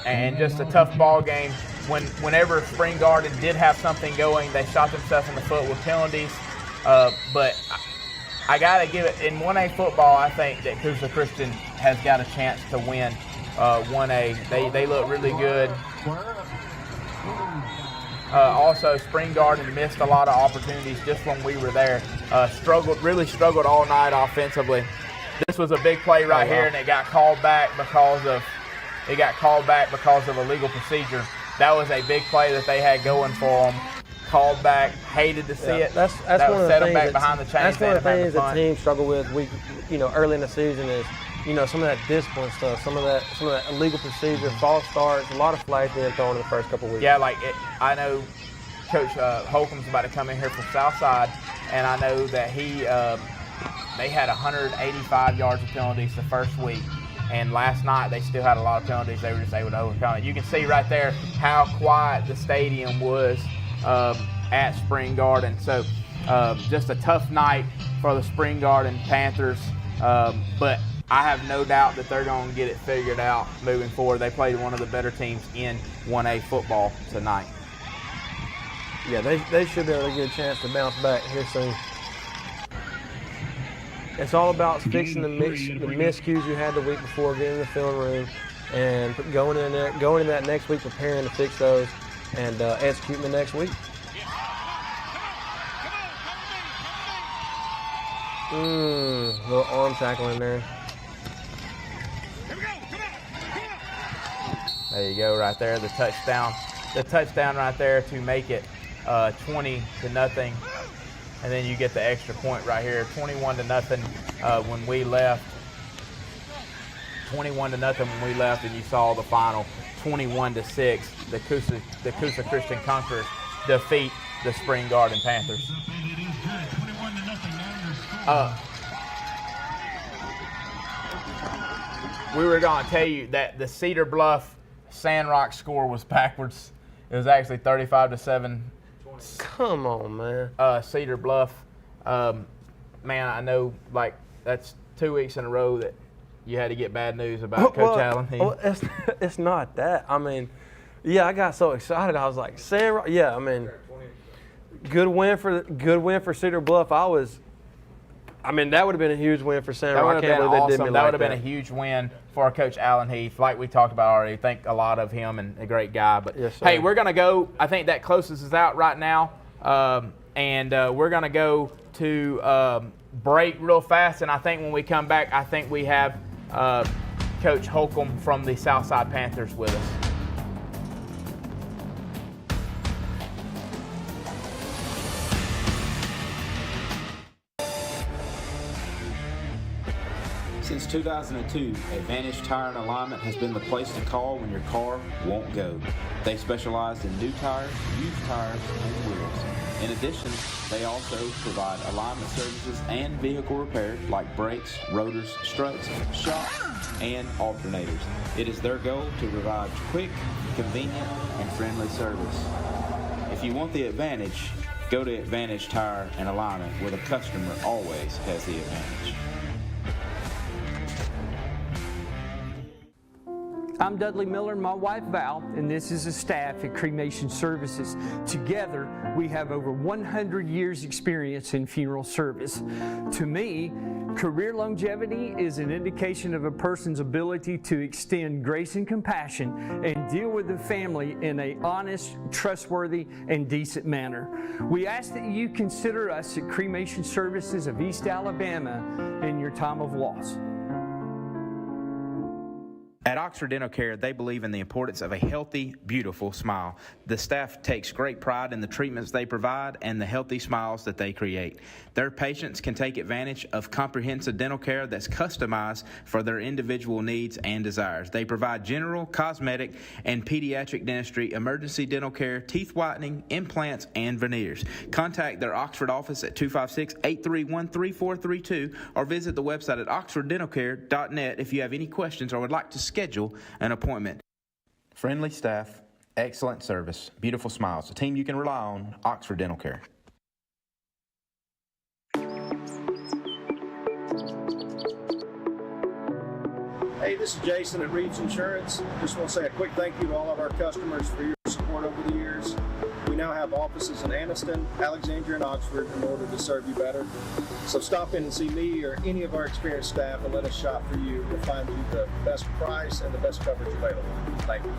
and just a tough ball game. Whenever Spring Garden did have something going, they shot themselves in the foot with penalties. But I got to give it, in 1A football, I think that Coosa Christian has got a chance to win 1A. They look really good. Also, Spring Garden missed a lot of opportunities just when we were there. Really struggled all night offensively. This was a big play right here, and it got called back because of a legal procedure. That was a big play that they had going for them. Called back, hated to see it. That's that one of the set them things back behind the chains. That's one of the things that teams struggle with. Early in the season is, some of that discipline stuff, some of that illegal procedure, false starts, a lot of flags being thrown in the first couple weeks. Yeah, I know Coach Holcomb's about to come in here from Southside, and I know that they had 185 yards of penalties the first week. And last night, they still had a lot of penalties. They were just able to overcome it. You can see right there how quiet the stadium was at Spring Garden. So just a tough night for the Spring Garden Panthers. But I have no doubt that they're going to get it figured out moving forward. They played one of the better teams in 1A football tonight. Yeah, they should be able to get a chance to bounce back here soon. It's all about fixing the miscues you had the week before, getting in the film room, and going in that next week preparing to fix those and executing the next week. Little arm tackle in there. There you go, right there, the touchdown right there to make it 20-0. And then you get the extra point right here, 21-0 when we left. 21-0 when we left, and you saw the final 21-6. The Coosa Christian Conquerors defeat the Spring Garden Panthers. We were going to tell you that the Cedar Bluff Sandrock score was backwards. It was actually 35-7. Come on, man. Cedar Bluff. Man, I know, that's 2 weeks in a row that you had to get bad news about Coach Allen. It's not that. I mean, yeah, I got so excited. I was like, Sandrock. Yeah, I mean, good win for Cedar Bluff. That would have been a huge win for Sandrock. I can't believe they did me like that. That would have been a huge win for Coach Allen Heath, like we talked about already. Think a lot of him and a great guy. But yes, hey, we're going to go. I think that closes us out right now. And we're going to go to break real fast. And I think when we come back, I think we have Coach Holcomb from the Southside Panthers with us. Since 2002, Advantage Tire and Alignment has been the place to call when your car won't go. They specialize in new tires, used tires, and wheels. In addition, they also provide alignment services and vehicle repair like brakes, rotors, struts, shocks, and alternators. It is their goal to provide quick, convenient, and friendly service. If you want the advantage, go to Advantage Tire and Alignment, where the customer always has the advantage. I'm Dudley Miller and my wife Val, and this is the staff at Cremation Services. Together, we have over 100 years experience in funeral service. To me, career longevity is an indication of a person's ability to extend grace and compassion and deal with the family in an honest, trustworthy, and decent manner. We ask that you consider us at Cremation Services of East Alabama in your time of loss. At Oxford Dental Care, they believe in the importance of a healthy, beautiful smile. The staff takes great pride in the treatments they provide and the healthy smiles that they create. Their patients can take advantage of comprehensive dental care that's customized for their individual needs and desires. They provide general, cosmetic, and pediatric dentistry, emergency dental care, teeth whitening, implants, and veneers. Contact their Oxford office at 256-831-3432 or visit the website at oxforddentalcare.net if you have any questions or would like to schedule an appointment. Friendly staff, excellent service, beautiful smiles. A team you can rely on, Oxford Dental Care. Hey, this is Jason at Reeves Insurance. Just want to say a quick thank you to all of our customers for your support over the years. We now have offices in Anniston, Alexandria, and Oxford in order to serve you better. So stop in and see me or any of our experienced staff and let us shop for you. We'll find you the best price and the best coverage available. Thank you.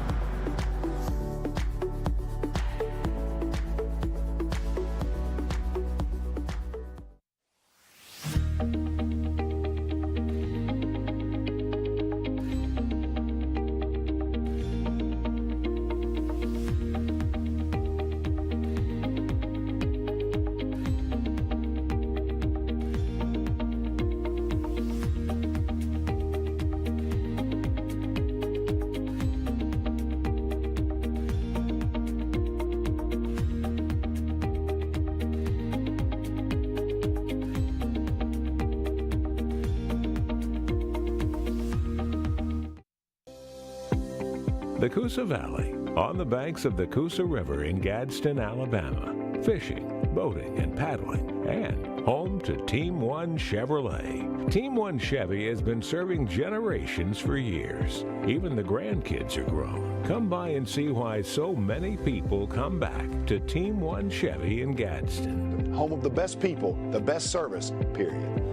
The Coosa Valley, on the banks of the Coosa River in Gadsden, Alabama. Fishing, boating, and paddling, and home to Team One Chevrolet. Team One Chevy has been serving generations for years. Even the grandkids are grown. Come by and see why so many people come back to Team One Chevy in Gadsden. Home of the best people, the best service, period.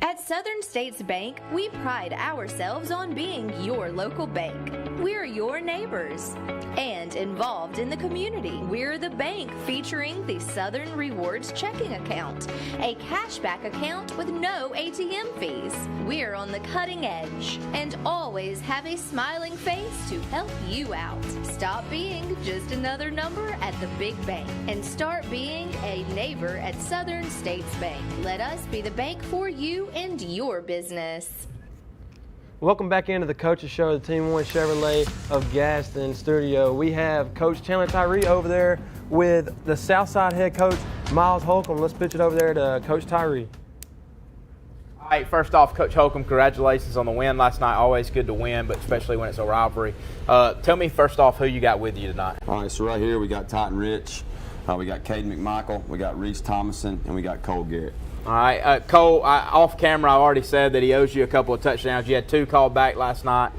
At Southern States Bank, we pride ourselves on being your local bank. We're your neighbors and involved in the community. We're the bank featuring the Southern Rewards checking account, a cashback account with no ATM fees. We're on the cutting edge and always have a smiling face to help you out. Stop being just another number at the big bank and start being a neighbor at Southern States Bank. Let us be the bank for you and your business. Welcome back into the Coaches Show, the Team One Chevrolet of Gadsden studio. We have Coach Chandler Tyree over there with the Southside head coach, Miles Holcomb. Let's pitch it over there to Coach Tyree. All right, first off, Coach Holcomb, congratulations on the win last night. Always good to win, but especially when it's a rivalry. Tell me first off who you got with you tonight. All right, so right here we got Titan Rich, we got Caden McMichael, we got Reese Thomason, and we got Cole Garrett. All right, Cole, off camera, I already said that he owes you a couple of touchdowns. You had 2 called back last night.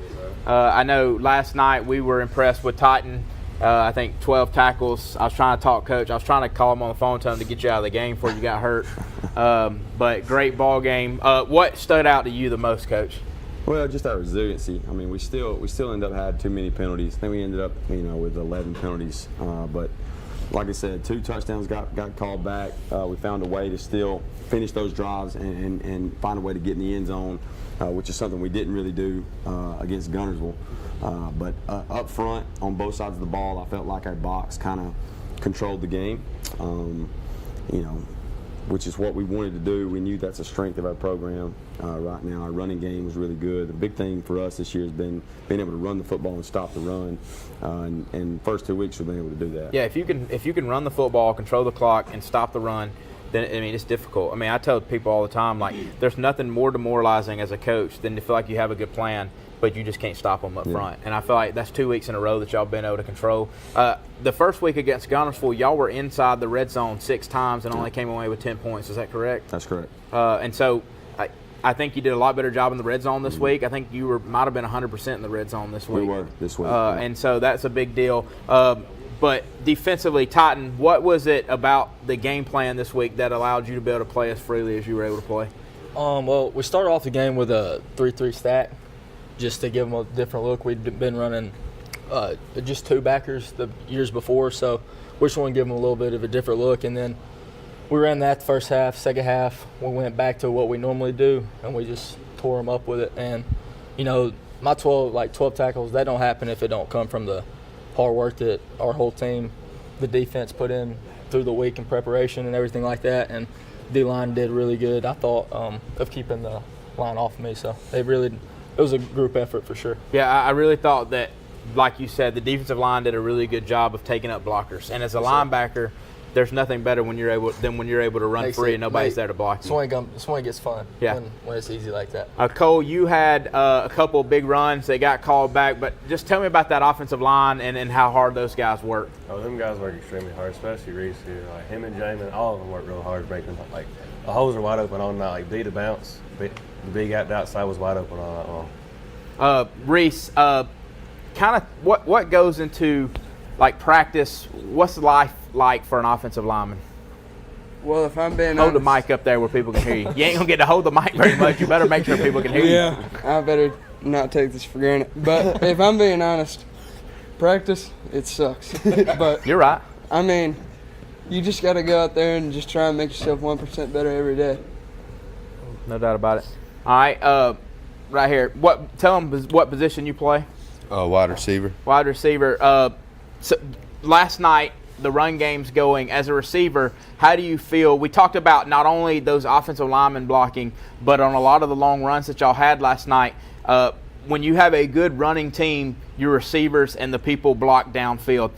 I know last night we were impressed with Titan. I think 12 tackles. I was trying to talk, Coach. I was trying to call him on the phone, tell him to get you out of the game before you got hurt. But great ball game. What stood out to you the most, Coach? Well, just our resiliency. I mean, we still end up had too many penalties. I think we ended up, with 11 penalties. But like I said, 2 touchdowns got called back. We found a way to still finish those drives and find a way to get in the end zone, which is something we didn't really do against Guntersville. But up front, on both sides of the ball, I felt like our box kind of controlled the game. which is what we wanted to do. We knew that's a strength of our program right now. Our running game was really good. The big thing for us this year has been being able to run the football and stop the run. And first 2 weeks we've been able to do that. Yeah, if you can run the football, control the clock, and stop the run, then I mean it's difficult. I mean I tell people all the time, like, there's nothing more demoralizing as a coach than to feel like you have a good plan, but you just can't stop them up front. And I feel like that's 2 weeks in a row that y'all been able to control. The first week against Guntersville, y'all were inside the red zone 6 times and only came away with 10 points. Is that correct? That's correct. And so I think you did a lot better job in the red zone this week. I think you might have been 100% in the red zone this week. We were this week. And so that's a big deal. But defensively, Titan, what was it about the game plan this week that allowed you to be able to play as freely as you were able to play? Well, we started off the game with a 3-3 stack just to give them a different look. We'd been running just 2 backers the years before, so we just want to give them a little bit of a different look. And then we ran that the first half. Second half, we went back to what we normally do, and we just tore them up with it. And, you know, my 12 tackles, that don't happen if it don't come from the hard work that our whole team, the defense, put in through the week in preparation and everything like that. And D-line did really good, I thought, of keeping the line off of me. So it was a group effort for sure. Yeah, I really thought that, like you said, the defensive line did a really good job of taking up blockers. And as a linebacker, there's nothing better when you're able to run free and nobody's there to block you. That's when it gets fun. Yeah. When it's easy like that. Cole, you had a couple of big runs. They got called back, but just tell me about that offensive line and how hard those guys work. Oh, them guys work extremely hard, especially Reese here. Like him and Jamin, all of them work real hard breaking. Like the holes are wide open on that. Like D to bounce, the big gap outside was wide open on that one. Reese, kind of what goes into like practice? What's life like for an offensive lineman? Well, if I'm being hold honest, the mic up there where people can hear you. You ain't gonna get to hold the mic very much. You better make sure people can hear you. Yeah, I better not take this for granted. But if I'm being honest, practice, it sucks. But you're right. I mean, you just got to go out there and just try and make yourself 1% better every day. No doubt about it. All right, right here. Tell them what position you play. Wide receiver. Wide receiver. So last night, the run game's going. As a receiver, how do you feel? We talked about not only those offensive linemen blocking, but on a lot of the long runs that y'all had last night. When you have a good running team, your receivers and the people block downfield.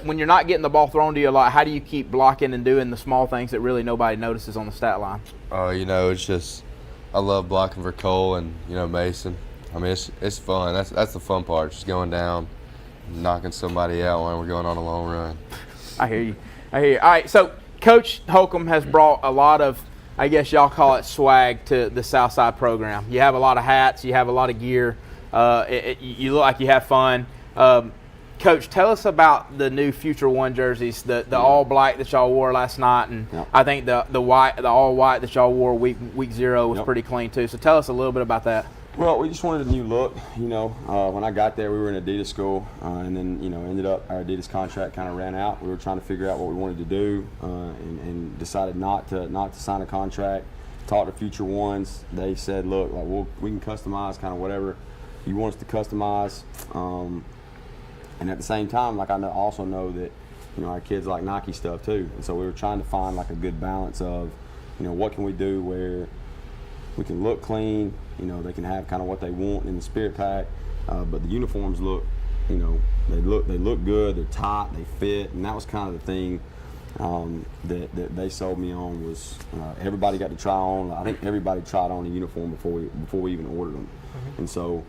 When you're not getting the ball thrown to you a lot, how do you keep blocking and doing the small things that really nobody notices on the stat line? It's just I love blocking for Cole and Mason. I mean, it's fun. That's the fun part. Just going down, knocking somebody out when we're going on a long run. I hear you. All right, so Coach Holcomb has brought a lot of, I guess y'all call it swag, to the Southside program. You have a lot of hats. You have a lot of gear. You look like you have fun. Coach, tell us about the new Future One jerseys, the all black that y'all wore last night, and I think the all white that y'all wore week 0 was pretty clean too. So tell us a little bit about that. Well, we just wanted a new look. When I got there, we were in Adidas school, and then ended up our Adidas contract kind of ran out. We were trying to figure out what we wanted to do, and decided not to sign a contract. Talked to Future Ones. They said, look, like we can customize kind of whatever you want us to customize. And at the same time, like I also know that our kids like Nike stuff too, and so we were trying to find like a good balance of what can we do where we can look clean. They can have kind of what they want in the Spirit Pack, but the uniforms look, they look good. They're tight, they fit, and that was kind of the thing that they sold me on was everybody got to try on. I think everybody tried on a uniform before we even ordered them, and so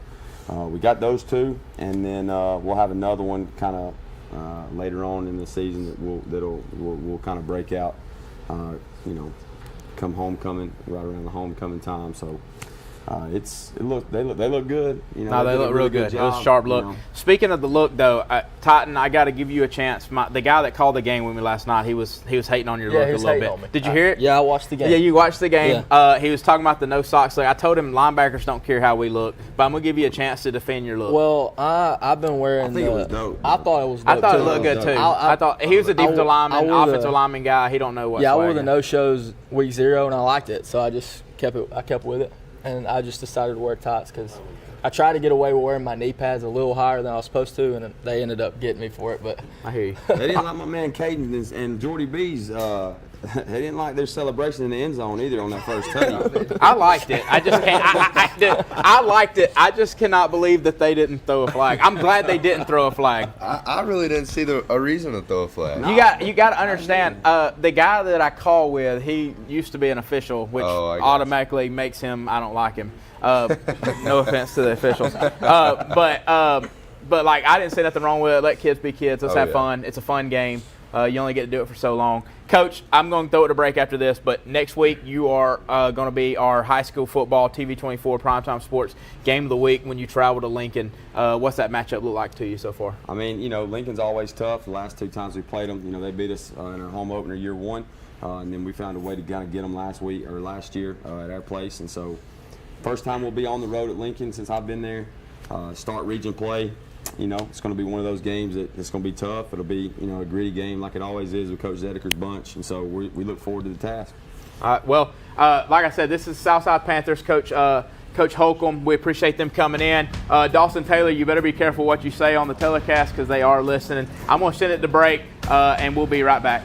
we got those two, and then we'll have another one kind of later on in the season that we'll kind of break out. Come homecoming, right around the homecoming time. So they look good. No, they look real good. It was a sharp look. Speaking of the look, though, Titan, I got to give you a chance. The guy that called the game with me last night, he was hating on your look a little bit. Did you hear it? Yeah, I watched the game. Yeah, you watched the game. Yeah. He was talking about the no socks look. I told him linebackers don't care how we look, but I'm gonna give you a chance to defend your look. Well, I've been wearing. I think it was dope. I thought it was dope. I thought it looked good too. I thought he was a defensive lineman, offensive lineman guy. He don't know what. Yeah, I wore the no shows week 0 and I liked it, so I just kept with it. And I just decided to wear tights because I tried to get away with wearing my knee pads a little higher than I was supposed to, and they ended up getting me for it. But I hear you. They didn't like my man Caden and Jordy B's They didn't like their celebration in the end zone either on that first touchdown. I liked it. I just can't. I liked it. I just cannot believe that they didn't throw a flag. I'm glad they didn't throw a flag. I really didn't see a reason to throw a flag. You got to understand. The guy that I call with, he used to be an official, which automatically makes him. I don't like him. No offense to the officials, but like I didn't say nothing wrong with it. Let kids be kids. Let's have fun. It's a fun game. You only get to do it for so long. Coach, I'm going to throw it a break after this, but next week you are going to be our high school football TV24 Primetime Sports Game of the Week when you travel to Lincoln. What's that matchup look like to you so far? I mean, Lincoln's always tough. The last 2 times we played them, they beat us in our home opener year 1, and then we found a way to kind of get them last year at our place. And so first time we'll be on the road at Lincoln since I've been there. Start region play. It's going to be one of those games that it's going to be tough. It'll be, a gritty game like it always is with Coach Zedeker's bunch, and so we look forward to the task. Well, like I said, this is Southside Panthers Coach Holcomb. We appreciate them coming in. Dawson Taylor, you better be careful what you say on the telecast because they are listening. I'm going to send it to break, and we'll be right back.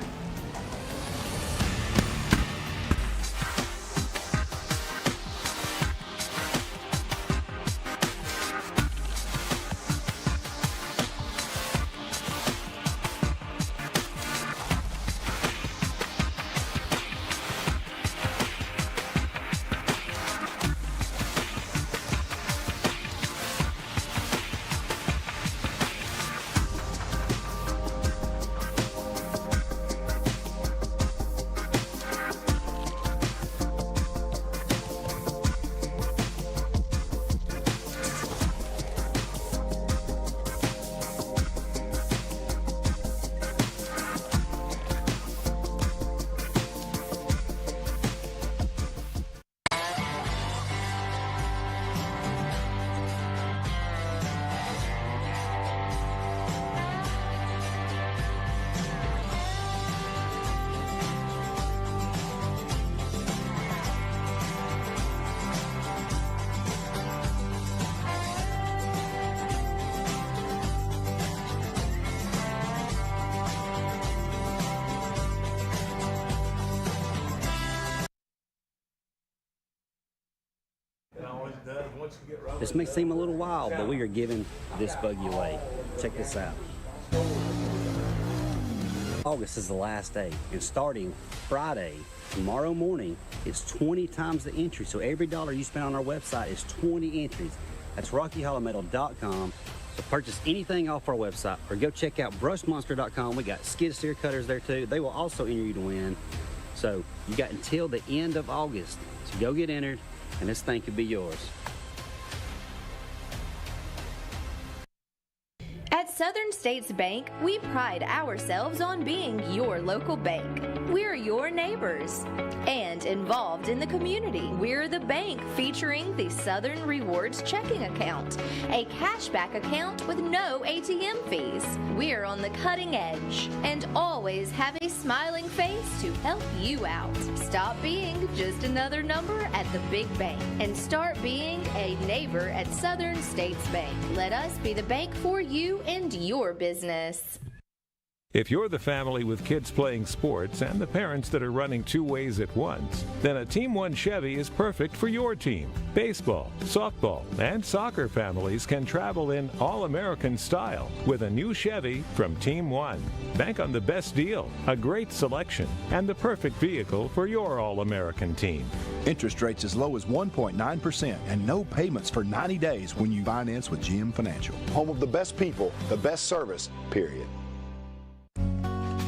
This may seem a little wild, but we are giving this buggy away. Check this out. August is the last day, and starting Friday, tomorrow morning, it's 20 times the entry. So every dollar you spend on our website is 20 entries. That's RockyHollowMetal.com. So purchase anything off our website, or go check out BrushMonster.com. We got skid steer cutters there too. They will also enter you to win. So you got until the end of August to go get entered, and this thing could be yours. At Southern States Bank, we pride ourselves on being your local bank. We're your neighbors and involved in the community. We're the bank featuring the Southern Rewards checking account, a cashback account with no ATM fees. We're on the cutting edge and always have a smiling face to help you out. Stop being just another number at the big bank and start being a neighbor at Southern States Bank. Let us be the bank for you and your business. If you're the family with kids playing sports and the parents that are running 2 ways at once, then a Team 1 Chevy is perfect for your team. Baseball, softball, and soccer families can travel in all-American style with a new Chevy from Team 1. Bank on the best deal, a great selection, and the perfect vehicle for your all-American team. Interest rates as low as 1.9% and no payments for 90 days when you finance with GM Financial. Home of the best people, the best service, period.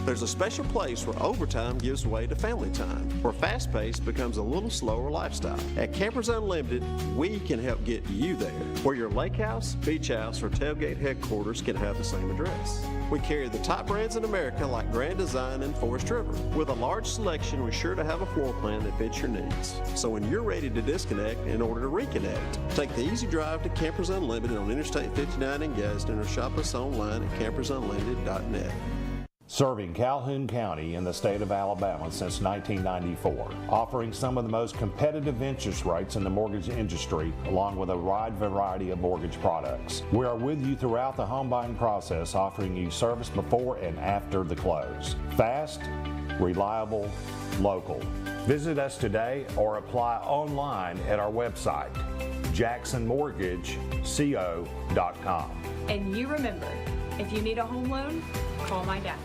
There's a special place where overtime gives way to family time, where fast pace becomes a little slower lifestyle. At Campers Unlimited, we can help get you there, where your lake house, beach house, or tailgate headquarters can have the same address. We carry the top brands in America like Grand Design and Forest River. With a large selection, we're sure to have a floor plan that fits your needs. So when you're ready to disconnect in order to reconnect, take the easy drive to Campers Unlimited on Interstate 59 in Gadsden or shop us online at campersunlimited.net. Serving Calhoun County in the state of Alabama since 1994, offering some of the most competitive interest rates in the mortgage industry, along with a wide variety of mortgage products. We are with you throughout the home buying process, offering you service before and after the close. Fast, reliable, local. Visit us today or apply online at our website, jacksonmortgageco.com. And you remember, if you need a home loan, call my dad.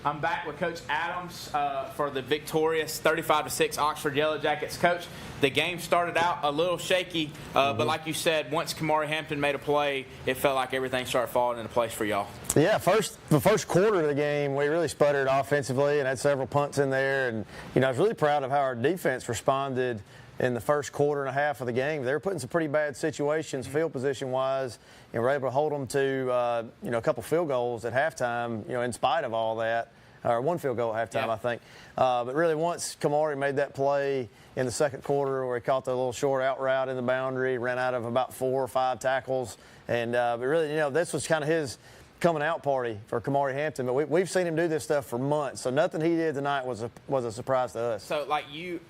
I'm back with Coach Adams for the victorious 35-6 Oxford Yellow Jackets. Coach, the game started out a little shaky, but like you said, once Kamari Hampton made a play, it felt like everything started falling into place for y'all. Yeah, the first quarter of the game, we really sputtered offensively and had several punts in there. And, I was really proud of how our defense responded in the first quarter and a half of the game. They were put in some pretty bad situations field position-wise, and were able to hold them to, a couple field goals at halftime, in spite of all that. Or one field goal at halftime, I think. But really, once Kamari made that play in the second quarter where he caught the little short out route in the boundary, ran out of about 4 or 5 tackles. And but really, this was kind of his coming out party for Kamari Hampton. But we've seen him do this stuff for months. So nothing he did tonight was a surprise to us. So, like, you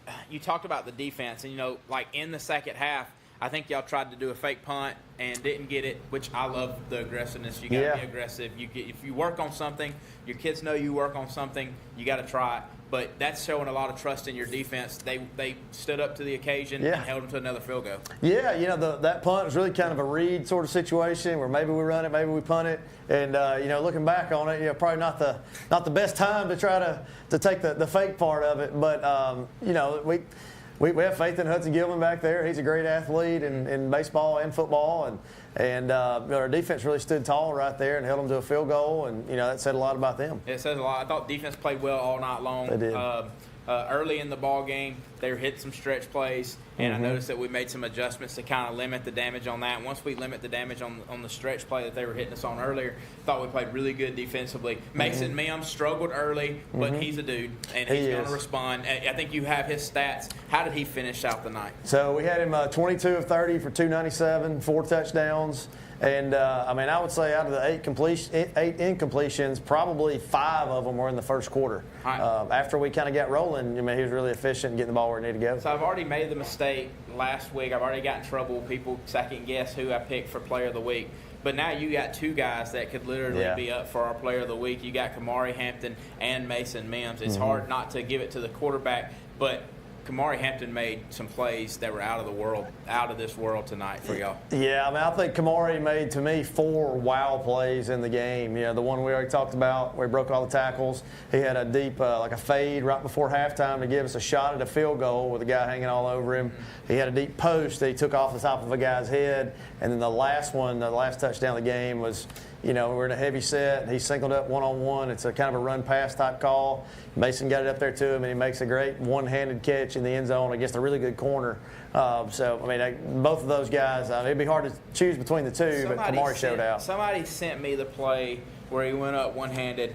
talked about the defense. And, like in the second half, I think y'all tried to do a fake punt and didn't get it, which I love the aggressiveness. You got to be aggressive. If you work on something, your kids know you work on something, you got to try it. But that's showing a lot of trust in your defense. They stood up to the occasion and held them to another field goal. Yeah, that punt was really kind of a read sort of situation where maybe we run it, maybe we punt it. And, looking back on it, probably not the best time to try to take the fake part of it. But, we have faith in Hudson Gilman back there. He's a great athlete in baseball and football, and our defense really stood tall right there and held them to a field goal, and that said a lot about them. It says a lot. I thought defense played well all night long. They did. Early in the ball game, they were hitting some stretch plays, and I noticed that we made some adjustments to kind of limit the damage on that. Once we limit the damage on the stretch play that they were hitting us on earlier, thought we played really good defensively. Mason Mims struggled early, but he's a dude, and he's going to respond. I think you have his stats. How did he finish out the night? So we had him 22 of 30 for 297, 4 touchdowns. And, I would say out of the 8 incompletions, probably 5 of them were in the first quarter. After we kind of got rolling, he was really efficient in getting the ball where it needed to go. So I've already made the mistake last week. I've already got in trouble with people second-guess who I picked for Player of the Week. But now you got 2 guys that could literally be up for our Player of the Week. You got Kamari Hampton and Mason Mims. It's hard not to give it to the quarterback, but Kamari Hampton made some plays that were out of this world tonight for y'all. Yeah, I think Kamari made, to me, 4 wow plays in the game. The one we already talked about where he broke all the tackles. He had a deep, like a fade right before halftime to give us a shot at a field goal with a guy hanging all over him. He had a deep post that he took off the top of a guy's head. And then the last one, the last touchdown of the game was, we're in a heavy set. He singled up one-on-one. It's a kind of a run-pass type call. Mason got it up there to him, and he makes a great one-handed catch in the end zone against a really good corner. Both of those guys, it'd be hard to choose between the two, but Kamari showed out. Somebody sent me the play where he went up one-handed,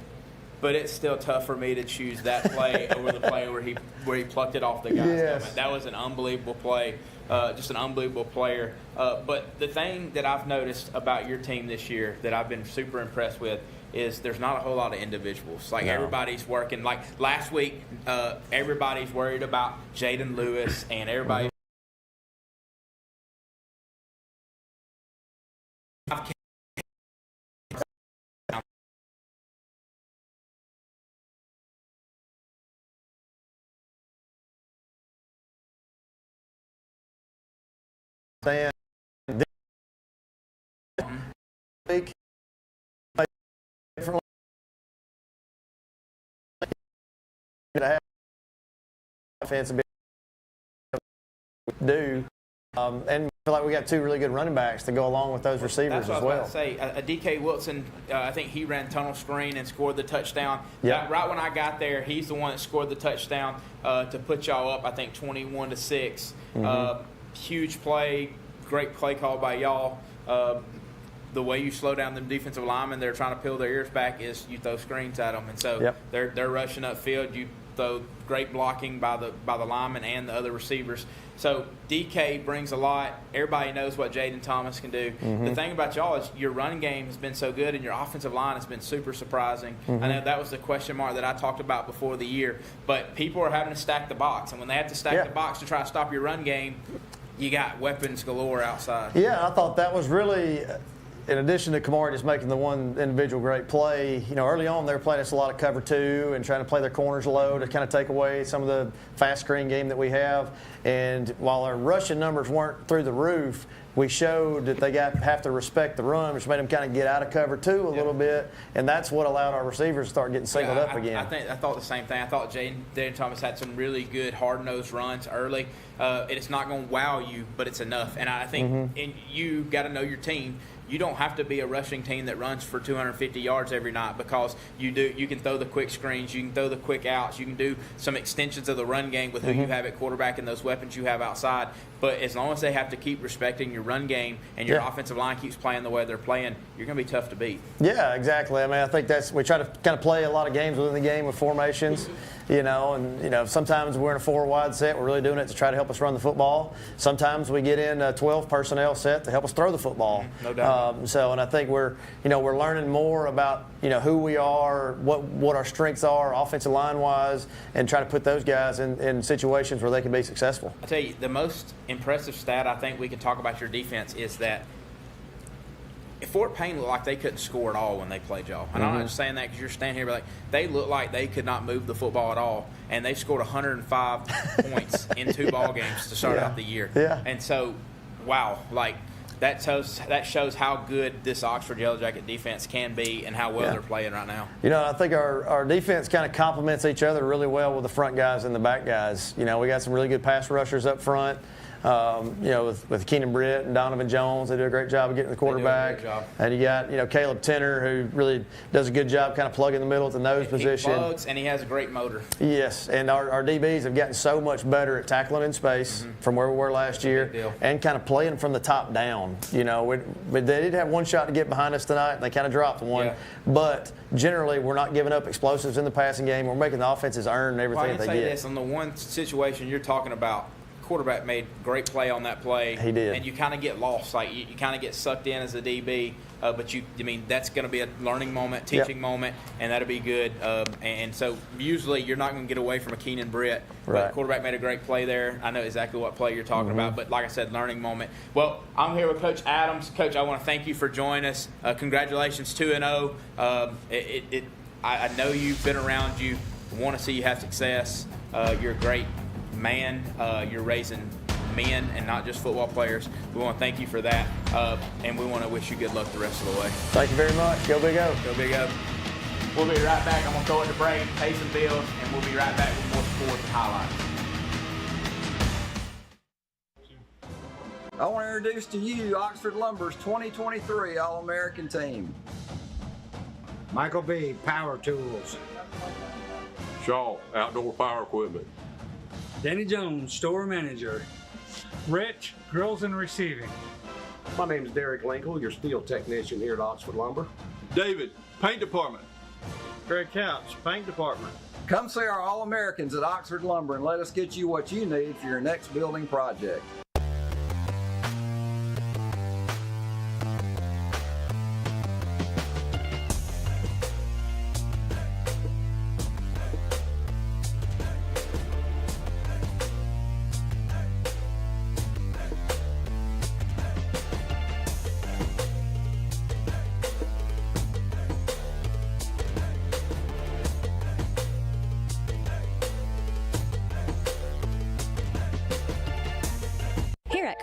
but it's still tough for me to choose that play over the play where he plucked it off the guy's helmet. That was an unbelievable play. Just an unbelievable player. But the thing that I've noticed about your team this year that I've been super impressed with is there's not a whole lot of individuals. Everybody's working. Like last week, everybody's worried about Jaden Lewis and everybody. Offense do, and I feel like we got 2 really good running backs to go along with those receivers as well. That's what I was about to say. DK Wilson, I think he ran tunnel screen and scored the touchdown. Yep. Right when I got there, he's the one that scored the touchdown to put y'all up, I think, 21-6. Huge play, great play call by y'all. The way you slow down them defensive linemen, they're trying to peel their ears back, is you throw screens at them. And so they're rushing upfield. You great blocking by the linemen and the other receivers. So DK brings a lot. Everybody knows what Jaden Thomas can do. Mm-hmm. The thing about y'all is your running game has been so good, and your offensive line has been super surprising. Mm-hmm. I know that was the question mark that I talked about before the year, but people are having to stack the box, and when they have to stack the box to try to stop your run game, you got weapons galore outside. Yeah, I thought that was really, in addition to Kamari just making the one individual great play, you know, early on they were playing us a lot of cover two and trying to play their corners low to kind of take away some of the fast screen game that we have. And while our rushing numbers weren't through the roof, we showed that they have to respect the run, which made them kind of get out of cover two a little bit, and that's what allowed our receivers to start getting singled up again. I thought the same thing. I thought Jaden Thomas had some really good hard-nosed runs early. It's not going to wow you, but it's enough. And I think and you got to know your team. You don't have to be a rushing team that runs for 250 yards every night, because you can throw the quick screens, you can throw the quick outs, you can do some extensions of the run game with who you have at quarterback and those weapons you have outside. But as long as they have to keep respecting your run game and your offensive line keeps playing the way they're playing, you're going to be tough to beat. Yeah, exactly. I mean, I think we try to kind of play a lot of games within the game with formations, and sometimes we're in a 4-wide set. We're really doing it to try to help us run the football. Sometimes we get in a 12 personnel set to help us throw the football. No doubt. And I think we're learning more about who we are, what our strengths are, offensive line wise, and try to put those guys in situations where they can be successful. I tell you, the most impressive stat I think we can talk about your defense is that Fort Payne looked like they couldn't score at all when they played y'all. And I'm not just saying that because you're standing here, but like, they looked like they could not move the football at all. And they scored 105 points in 2 ball games to start out the year. Yeah. And so, wow, that shows how good this Oxford Yellow Jacket defense can be and how well they're playing right now. I think our defense kind of complements each other really well with the front guys and the back guys. We got some really good pass rushers up front. With Keenan Britt and Donovan Jones, they do a great job of getting the quarterback. And you got, Caleb Tenner, who really does a good job kind of plugging the middle at the nose position. He plugs, and he has a great motor. Yes, and our DBs have gotten so much better at tackling in space from where we were last year, and kind of playing from the top down. They did have one shot to get behind us tonight, and they kind of dropped one. Yeah. But generally, we're not giving up explosives in the passing game. We're making the offenses earn everything they get. This on the one situation you're talking about. Quarterback made great play on that play. He did. And you kind of get lost. Like you kind of get sucked in as a DB. But that's going to be a learning moment, teaching moment, and that'll be good. And so usually you're not going to get away from a Keenan Britt. Right. But quarterback made a great play there. I know exactly what play you're talking about. But like I said, learning moment. Well, I'm here with Coach Adams. Coach, I want to thank you for joining us. Congratulations, 2-0. I know you've been around you. I want to see you have success. You're a great man. You're raising men and not just football players. We want to thank you for that, and we want to wish you good luck the rest of the way. Thank you very much. Go Big O. Go Big O. We'll be right back. I'm going to throw it to break, pay some bills, and we'll be right back with more sports and highlights. I want to introduce to you Oxford Lumber's 2023 All-American team. Michael B., Power Tools. Shaw, Outdoor Power Equipment. Danny Jones, Store Manager. Rich, Grills and Receiving. My name is Derek Linkle, your steel technician here at Oxford Lumber. David, Paint Department. Greg Couch, Paint Department. Come see our All-Americans at Oxford Lumber and let us get you what you need for your next building project.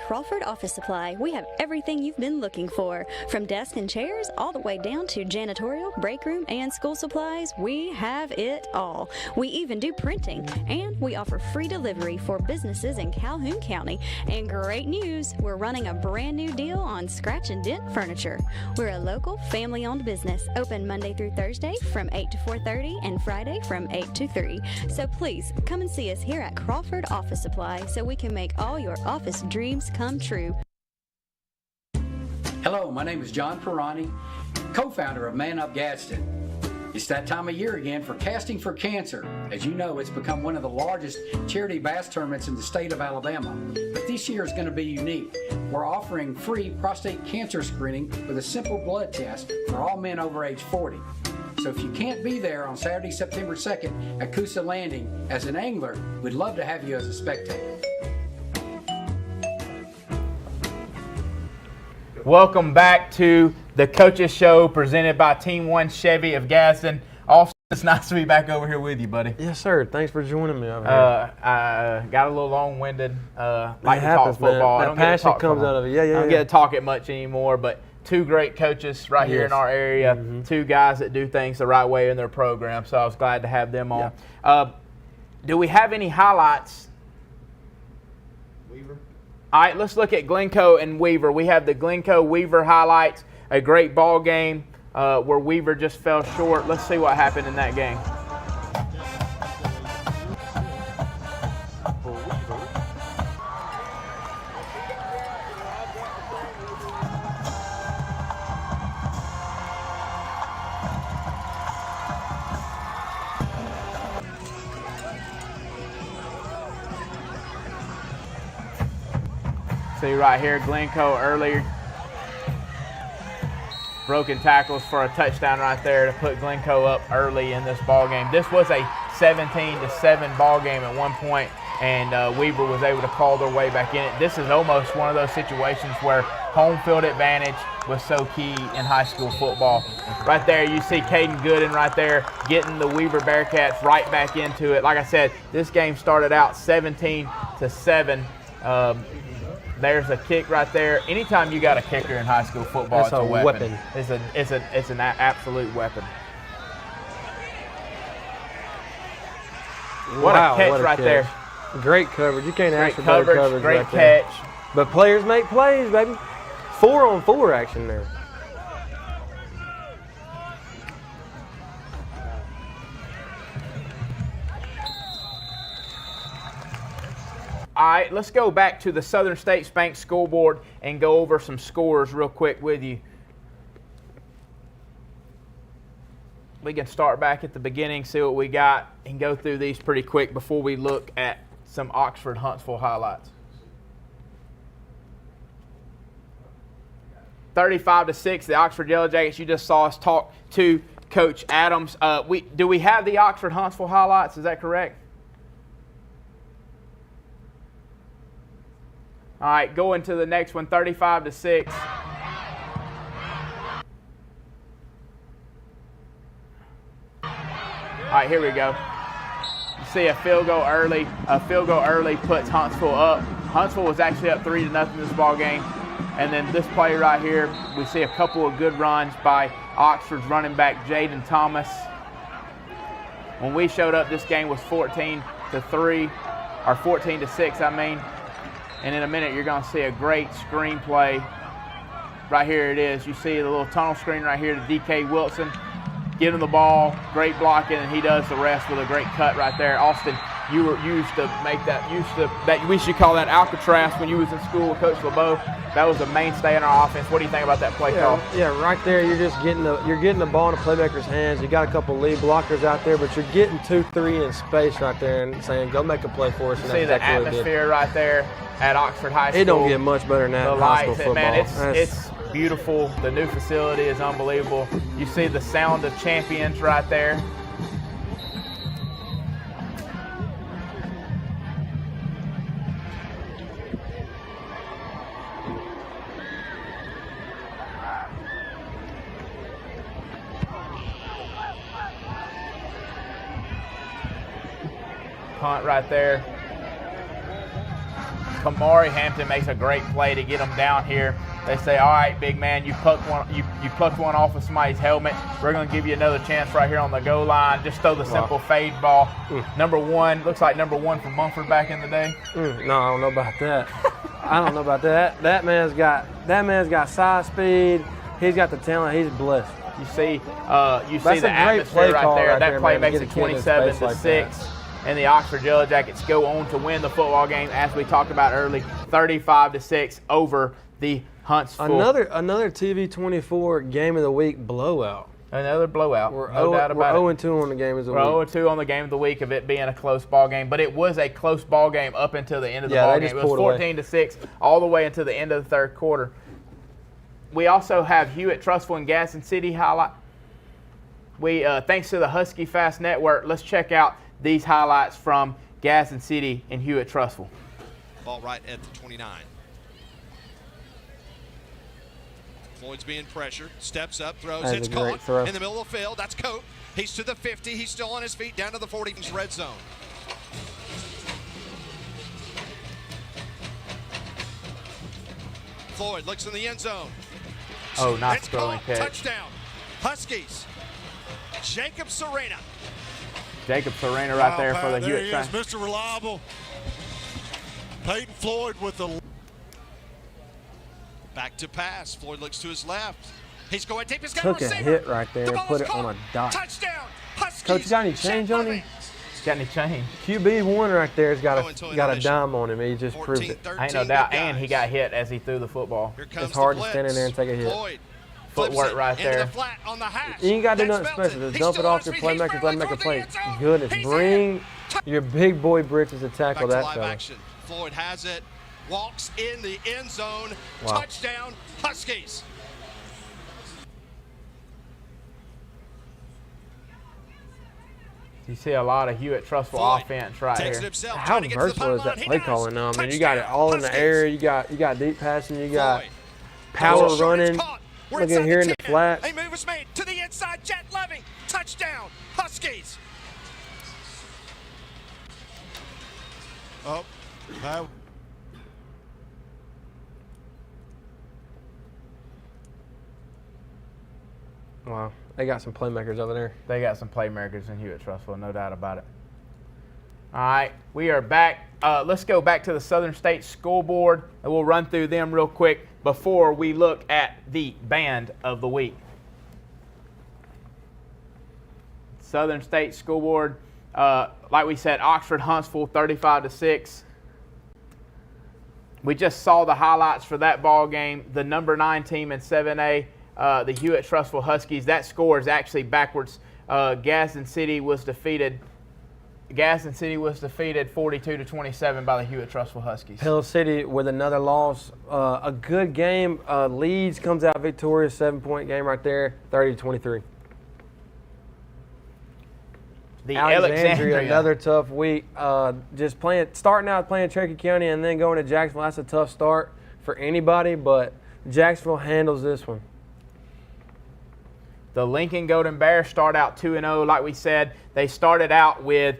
Crawford Office Supply, we have everything you've been looking for. From desks and chairs all the way down to janitorial, break room, and school supplies, we have it all. We even do printing, and we offer free delivery for businesses in Calhoun County. And great news, we're running a brand new deal on scratch and dent furniture. We're a local family-owned business, open Monday through Thursday from 8 to 4:30 and Friday from 8 to 3. So please come and see us here at Crawford Office Supply so we can make all your office dreams come true. Hello, my name is John Perrani, co-founder of Man Up Gadsden. It's that time of year again for Casting for Cancer. As you know, it's become one of the largest charity bass tournaments in the state of Alabama. But this year is going to be unique. We're offering free prostate cancer screening with a simple blood test for all men over age 40. So if you can't be there on Saturday, September 2nd at Coosa Landing as an angler, we'd love to have you as a spectator. Welcome back to the Coaches Show presented by Team One Chevy of Gadsden. Austin, it's nice to be back over here with you, buddy. Yes, sir. Thanks for joining me over here. I got a little long-winded. Like to happens, talk football. Man. That passion comes out of it. I don't get to talk it much anymore, but two great coaches right here in our area, two guys that do things the right way in their program, so I was glad to have them on. Do we have any highlights? Weaver. All right, let's look at Glencoe and Weaver. We have the Glencoe-Weaver highlights, a great ball game where Weaver just fell short. Let's see what happened in that game. See right here, Glencoe earlier. Broken tackles for a touchdown right there to put Glencoe up early in this ball game. This was a 17-7 ball game at one point, and Weaver was able to claw their way back in it. This is almost one of those situations where home field advantage was so key in high school football. Right there, you see Caden Gooden right there getting the Weaver Bearcats right back into it. Like I said, this game started out 17-7. There's a kick right there. Anytime you got a kicker in high school football, it's a weapon. It's an absolute weapon. What a catch right there. Great coverage. You can't ask for better coverage. Great right there. catch. But players make plays, baby. 4-on-4 action there. All right, let's go back to the Southern States Bank School Board and go over some scores real quick with you. We can start back at the beginning, see what we got, and go through these pretty quick before we look at some Oxford-Huntsville highlights. 35-6, the Oxford Yellow Jackets. You just saw us talk to Coach Adams. Do we have the Oxford-Huntsville highlights? Is that correct? All right, going to the next one, 35-6. All right, here we go. You see a field goal early. A field goal early puts Huntsville up. Huntsville was actually up 3-0 this ball game. And then this play right here, we see a couple of good runs by Oxford's running back, Jaden Thomas. When we showed up, this game was 14-3, or 14-6, I mean. And in a minute, you're going to see a great screen play. Right here it is. You see the little tunnel screen right here to DK Wilson. Give him the ball, great blocking, and he does the rest with a great cut right there. Austin, you were used to make that, we should call that Alcatraz when you was in school with Coach LeBeau. That was a mainstay in our offense. What do you think about that play call? Yeah, right there, you're just getting the ball in the playmaker's hands. You got a couple lead blockers out there, but you're getting 2-3 in space right there and saying, go make a play for us. You see the atmosphere right there at Oxford High School. It don't get much better than that in high school football. Man, it's beautiful. The new facility is unbelievable. You see the sound of champions right there. Punt right there. Kamari Hampton makes a great play to get him down here. They say, all right, big man, you plucked one off of somebody's helmet. We're going to give you another chance right here on the goal line. Just throw the simple fade ball. Number one, looks like number one from Mumford back in the day. No, I don't know about that. I don't know about that. That man's got size, speed. He's got the talent. He's blessed. You see the atmosphere right there. That play makes it 27-6. And the Oxford Yellow Jackets go on to win the football game, as we talked about early, 35-6 over the Huntsville. Another TV 24 game of the week blowout. Another blowout. We're no doubt about it. 0-2 on the game of the week. We're 0-2 on the game of the week of it being a close ball game, but it was a close ball game up until the end of the ball game. It was 14-6 all the way until the end of the third quarter. We also have Hewitt, Trussville, and Gadsden City highlight. We thanks to the Husky Fast Network, let's check out these highlights from Gadsden City and Hewitt, Trussville. Ball right at the 29. Floyd's being pressured, steps up, throws, it's caught in the middle of the field. That's Cope. He's to the 50. He's still on his feet, down to the 40. Red zone. Floyd looks in the end zone. Oh, nice it's throwing caught. catch. Touchdown. Huskies. Jacob Serena. Jacob Serena right there for the Hewitt. There he is, Mr. Reliable. Peyton Floyd with the... Back to pass. Floyd looks to his left. He's going deep. He's got Took a a receiver. hit right there and put it on a dot. Touchdown. Huskies. Coach, got any change on him? Got any change? QB1 right there has got a dime on him. He just proved it. Ain't no doubt. And he got hit as he threw the football. It's hard to stand in there and take a hit. Floyd footwork right there. You ain't got to do nothing special. Just dump it off to playmakers, let him make a play. Goodness, bring your big boy Bricks to tackle that fella. Action. Floyd has it, walks in the end zone, wow. Touchdown, Huskies. You see a lot of Hewitt Trussville offense right here. How versatile is that play calling now? I mean, you got it all in the air. You got deep passing. You got power running. Look at here in the flat. A move was made to the inside. Jet Levy, touchdown, Huskies. Oh, that. Wow, they got some playmakers over there. They got some playmakers in Hewitt Trussville, no doubt about it. All right, we are back. Let's go back to the Southern State School Board, and we'll run through them real quick before we look at the band of the week. Southern State School Board, like we said, Oxford Huntsville 35-6. We just saw the highlights for that ball game. The number 9 team in 7A, the Hewitt Trussville Huskies. That score is actually backwards. Gadsden City was defeated 42-27 by the Hewitt Trussville Huskies. Hill City with another loss. A good game. Leeds comes out victorious, 7-point game right there, 30-23. The Alexandria, another tough week. Starting out playing Cherokee County and then going to Jacksonville. That's a tough start for anybody, but Jacksonville handles this one. The Lincoln Golden Bears start out 2-0, like we said. They started out with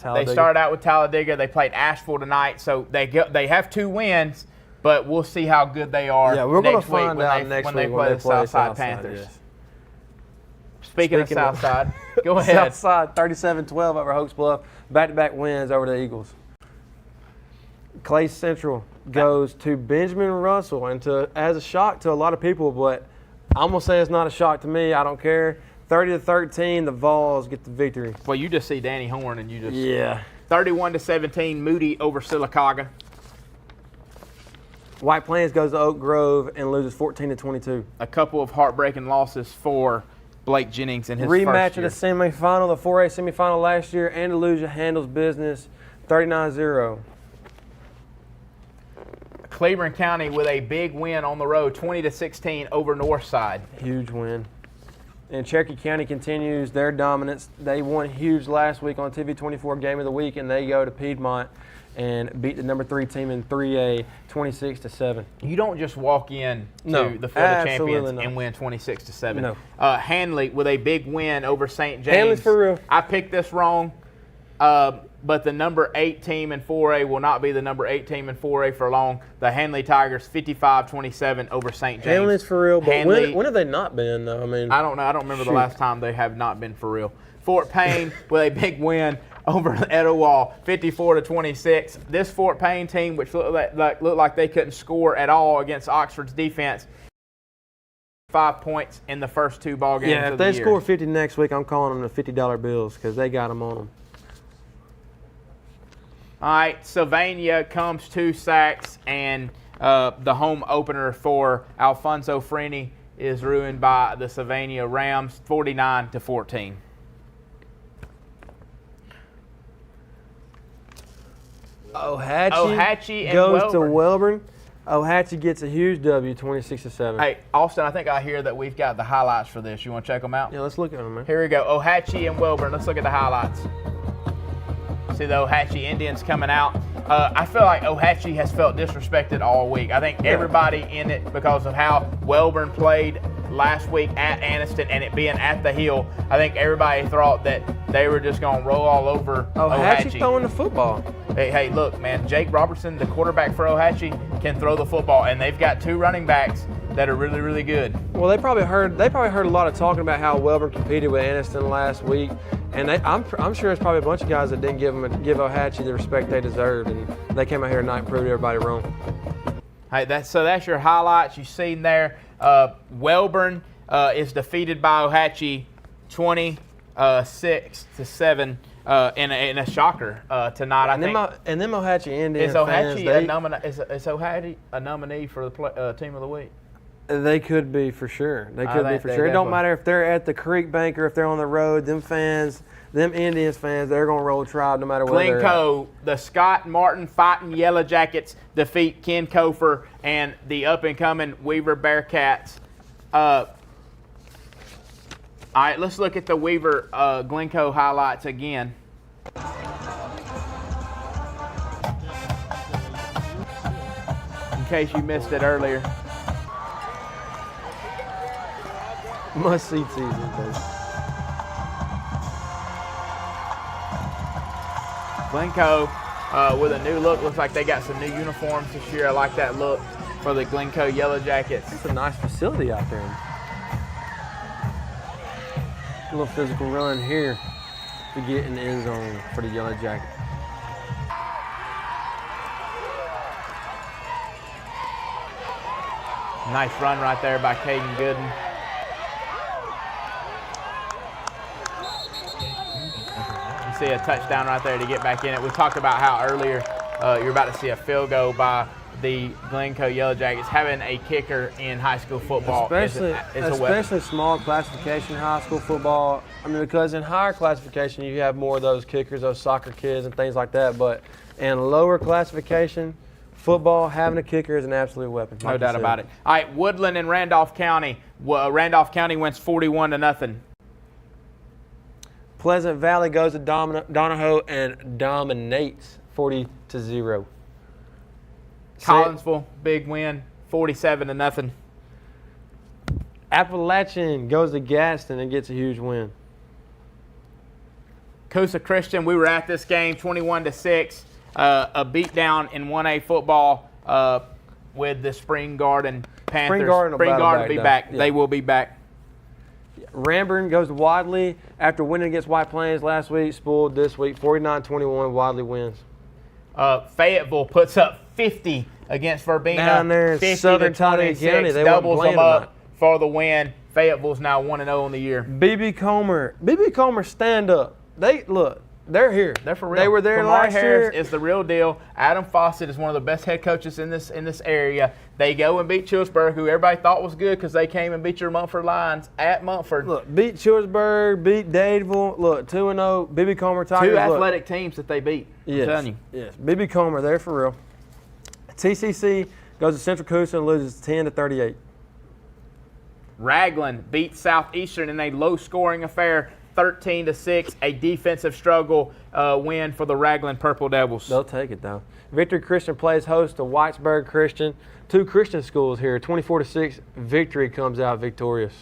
Talladega. They played Asheville tonight, so they have 2 wins, but we'll see how good they are. Yeah, we're going to next find out week next when week they play the Southside Panthers. Yes. Speaking of Southside, go ahead. Southside 37-12 over Hoax Bluff. Back-to-back wins over the Eagles. Clay Central goes to Benjamin Russell, and as a shock to a lot of people, but I'm going to say it's not a shock to me. I don't care. 30-13, the Vols get the victory. Well, you just see Danny Horn, and you just... Yeah. 31-17, Moody over Sylacauga. White Plains goes to Oak Grove and loses 14-22. A couple of heartbreaking losses for Blake Jennings in his rematch first year. of the semifinal, the 4A semifinal last year. Andalusia handles business 39-0. Cleveland County with a big win on the road, 20-16 over Northside. Huge win. And Cherokee County continues their dominance. They won huge last week on TV 24 Game of the Week, and they go to Piedmont and beat the number 3 team in 3A 26-7. You don't just walk in to the Florida Champions and win 26-7. No. Handley with a big win over St. James. Handley's for real. I picked this wrong, but the number 8 team in 4A will not be the number 8 team in 4A for long. The Handley Tigers 55-27 over St. James. Handley's for real, but Handley, when have they not been, though? I mean, I don't know. I don't remember the last time they have not been for real. Fort Payne with a big win over Etowah, 54-26. This Fort Payne team, which looked like they couldn't score at all against Oxford's defense, 5 points in the first 2 ball games if of the they year. score 50 next week, I'm calling them the $50 bills because they got them on them. All right, Sylvania comes 2 sacks, and the home opener for Alfonso Freeney is ruined by the Sylvania Rams, 49-14. Ohatchee goes to Welborn. Ohatchee gets a huge W, 26-7. Hey, Austin, I think I hear that we've got the highlights for this. You want to check them out? Yeah, let's look at them, man. Here we go. Ohatchee and Welborn. Let's look at the highlights. See the Ohatchee Indians coming out. I feel like Ohatchee has felt disrespected all week. I think everybody in it, because of how Welborn played last week at Anniston and it being at the Hill, I think everybody thought that they were just going to roll all over Ohatchee. throwing the football. Hey, look, man, Jake Robertson, the quarterback for Ohatchee, can throw the football, and they've got 2 running backs that are really, really good. Well, they probably heard a lot of talking about how Welborn competed with Anniston last week, and I'm sure there's probably a bunch of guys that didn't give Ohatchee the respect they deserved, and they came out here tonight and proved everybody wrong. Hey, that's your highlights you've seen there. Welborn is defeated by Ohatchee 26-7 in a shocker tonight. And them Ohatchee Indians is Ohatchee a nominee for the team of the week? They could be for sure. They could be for sure. It don't matter if they're at the Creek Bank or if they're on the road. Them Indians fans, they're gonna roll Tribe no matter where they're at. Glencoe, the Scott Martin Fighting Yellow Jackets defeat Ken Kofer and the up-and-coming Weaver Bearcats. All right, let's look at the Weaver Glencoe highlights again. In case you missed it earlier. Must-see season, baby. Glencoe with a new look. Looks like they got some new uniforms this year. I like that look for the Glencoe Yellow Jackets. It's a nice facility out there. A little physical run here to get in the end zone for the Yellow Jackets. Nice run right there by Caden Gooden. You see a touchdown right there to get back in it. We talked about how earlier you're about to see a field goal by the Glencoe Yellow Jackets. Having a kicker in high school football especially small classification high school football. I mean, because in higher classification you have more of those kickers, those soccer kids and things like that. But in lower classification football, having a kicker is an absolute weapon. No doubt about it. All right, Woodland and Randolph County. Randolph County wins 41-0. Pleasant Valley goes to Donahoe and dominates 40-0. Collinsville, big win, 47-0. Appalachian goes to Gadsden and gets a huge win. Coosa Christian, we were at this game, 21-6. A beatdown in 1A football with the Spring Garden Panthers. Spring Garden will be back. Yeah. They will be back. Ramburn goes to Wadley after winning against White Plains last week. Spooled this week, 49-21. Wadley wins. Fayetteville puts up 50 against Verbena. Down there in Southern County, they doubles them up for the win. Fayetteville's now 1-0 on the year. BB Comer, stand up. They're here. They're for real. They were there Kamar last Harris year. is the real deal. Adam Fawcett is one of the best head coaches in this area. They go and beat Chillsburg, who everybody thought was good because they came and beat your Mumford Lions at Mumford. Look, beat Chillsburg, beat Dadeville. Look, 2-0. BB Comer Tigers. 2 athletic teams that they beat. Yes, I'm telling you. Yes. BB Comer, they're for real. TCC goes to Central Coosa and loses 10-38. Raglan beats Southeastern in a low-scoring affair, 13-6, a defensive struggle win for the Raglan Purple Devils. They'll take it, though. Victory Christian plays host to Whitesburg Christian. 2 Christian schools here. 24-6, Victory comes out victorious.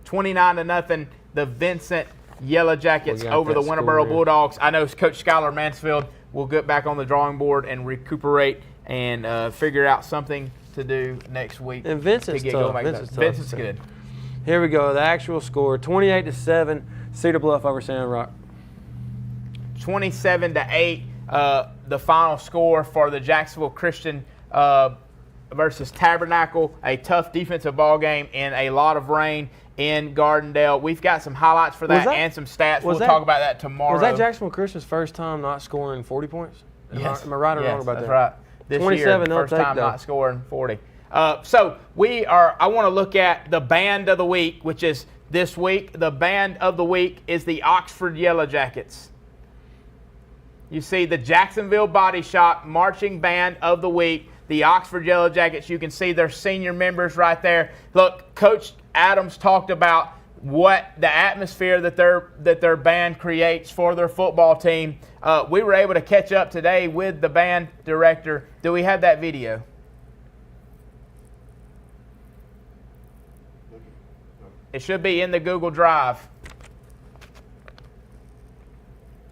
29-0, the Vincent Yellow Jackets over the Winterboro Bulldogs. I know Coach Skylar Mansfield will get back on the drawing board and recuperate and figure out something to do next week. And Vincent's tough. Vincent's good. Here we go. The actual score, 28-7, Cedar Bluff over Sand Rock. 27-8, the final score for the Jacksonville Christian versus Tabernacle. A tough defensive ball game in a lot of rain in Gardendale. We've got some highlights for that and some stats. We'll talk about that tomorrow. Was that Jacksonville Christian's first time not scoring 40 points? Yes. Am I right or wrong about that? That's right. This 27, year, first time not scoring 40. So I want to look at the band of the week, which is this week. The band of the week is the Oxford Yellow Jackets. You see the Jacksonville Body Shop marching band of the week, the Oxford Yellow Jackets. You can see their senior members right there. Look, Coach Adams talked about what the atmosphere that their band creates for their football team. We were able to catch up today with the band director. Do we have that video? It should be in the Google Drive.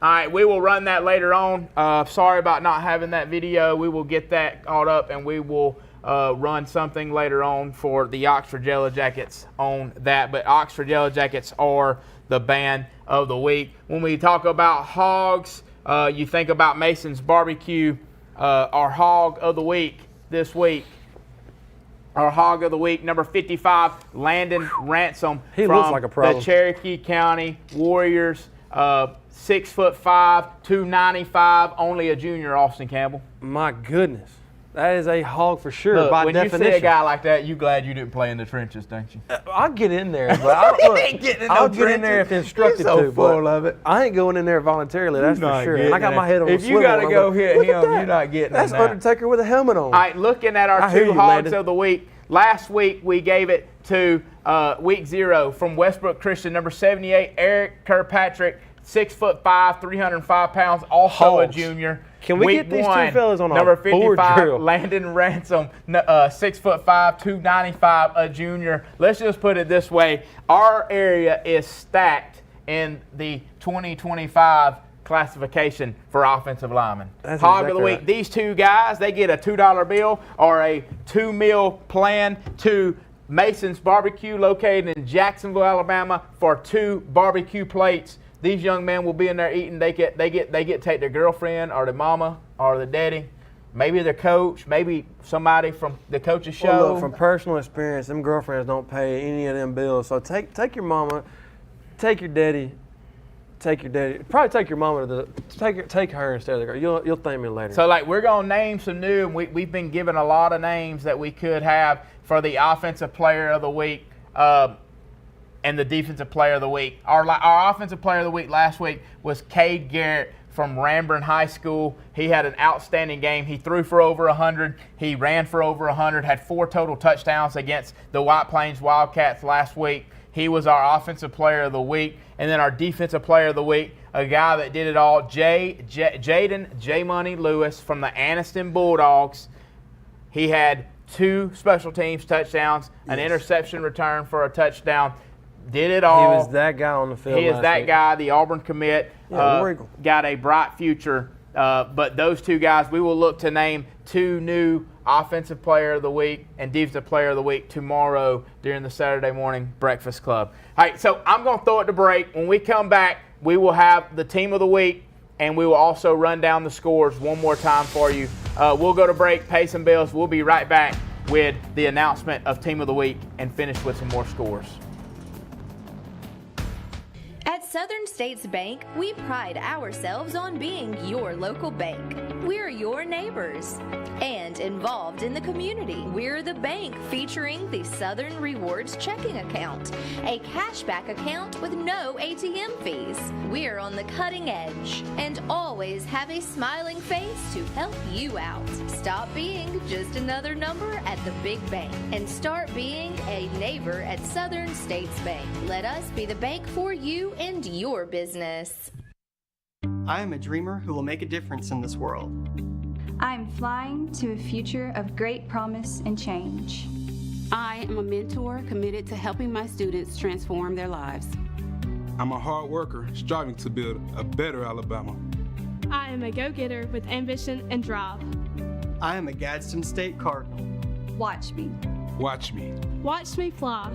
All right, we will run that later on. Sorry about not having that video. We will get that caught up, and we will run something later on for the Oxford Yellow Jackets on that. But Oxford Yellow Jackets are the band of the week. When we talk about hogs, you think about Mason's Barbecue. Our hog of the week this week. Our hog of the week, number 55, Landon Ransom. He looks like a problem. The Cherokee County Warriors. 6'5", 295, only a junior, Austin Campbell. My goodness. That is a hog for sure. Look, by when definition. you see a guy like that, you glad you didn't play in the trenches, don't you? I'll get in there, but I'll get in there if instructed You're so to. full but of it. I ain't going in there voluntarily. That's for sure. And I got my head on a If swivel. you got to go hit him, Look at that. you're not getting That's in that. Undertaker with a helmet on. All right, looking at our I hear two you, hogs Landon. of the week. Last week we gave it to week 0 from Westbrook Christian, number 78, Eric Kirkpatrick, 6'5", 305 pounds, also a junior. Can we Week get these 1, two fellas on number a board 55, drill? Landon Ransom, 6'5", 295, a junior. Let's just put it this way. Our area is stacked in the 2025 classification for offensive linemen. That's Hog exactly of the week. right. These two guys, they get a $2 bill or a 2-meal plan to Mason's Barbecue, located in Jacksonville, Alabama, for 2 barbecue plates. These young men will be in there eating. They get to take their girlfriend or their mama or the daddy, maybe their coach, maybe somebody from the coach's show. Well, look, from personal experience, them girlfriends don't pay any of them bills. So take your mama, take your daddy. Probably take your mama to take her instead of the girl. You'll thank me later. So, like, we're going to name some new, and we've been given a lot of names that we could have for the Offensive Player of the Week and the Defensive Player of the Week. Our Offensive Player of the Week last week was Cade Garrett from Ranburne High School. He had an outstanding game. He threw for over 100. He ran for over 100, had 4 total touchdowns against the White Plains Wildcats last week. He was our Offensive Player of the Week. And then our Defensive Player of the Week, a guy that did it all, Jaden J-Money Lewis from the Anniston Bulldogs. He had 2 special teams touchdowns, an interception return for a touchdown. Did it all. He was that guy on the field. He is that guy, the Auburn commit. War Eagle. Got a bright future. But those 2 guys, we will look to name 2 new Offensive Player of the Week and Defensive Player of the Week tomorrow during the Saturday morning breakfast club. All right, so I'm going to throw it to break. When we come back, we will have the Team of the Week, and we will also run down the scores one more time for you. We'll go to break, pay some bills. We'll be right back with the announcement of Team of the Week and finish with some more scores. At Southern States Bank, we pride ourselves on being your local bank. We're your neighbors and involved in the community. We're the bank featuring the Southern Rewards checking account, a cashback account with no ATM fees. We're on the cutting edge and always have a smiling face to help you out. Stop being just another number at the big bank and start being a neighbor at Southern States Bank. Let us be the bank for you and your business. I am a dreamer who will make a difference in this world. I'm flying to a future of great promise and change. I am a mentor committed to helping my students transform their lives. I'm a hard worker striving to build a better Alabama. I am a go-getter with ambition and drive. I am a Gadsden State Cardinal. Watch me. Watch me. Watch me fly.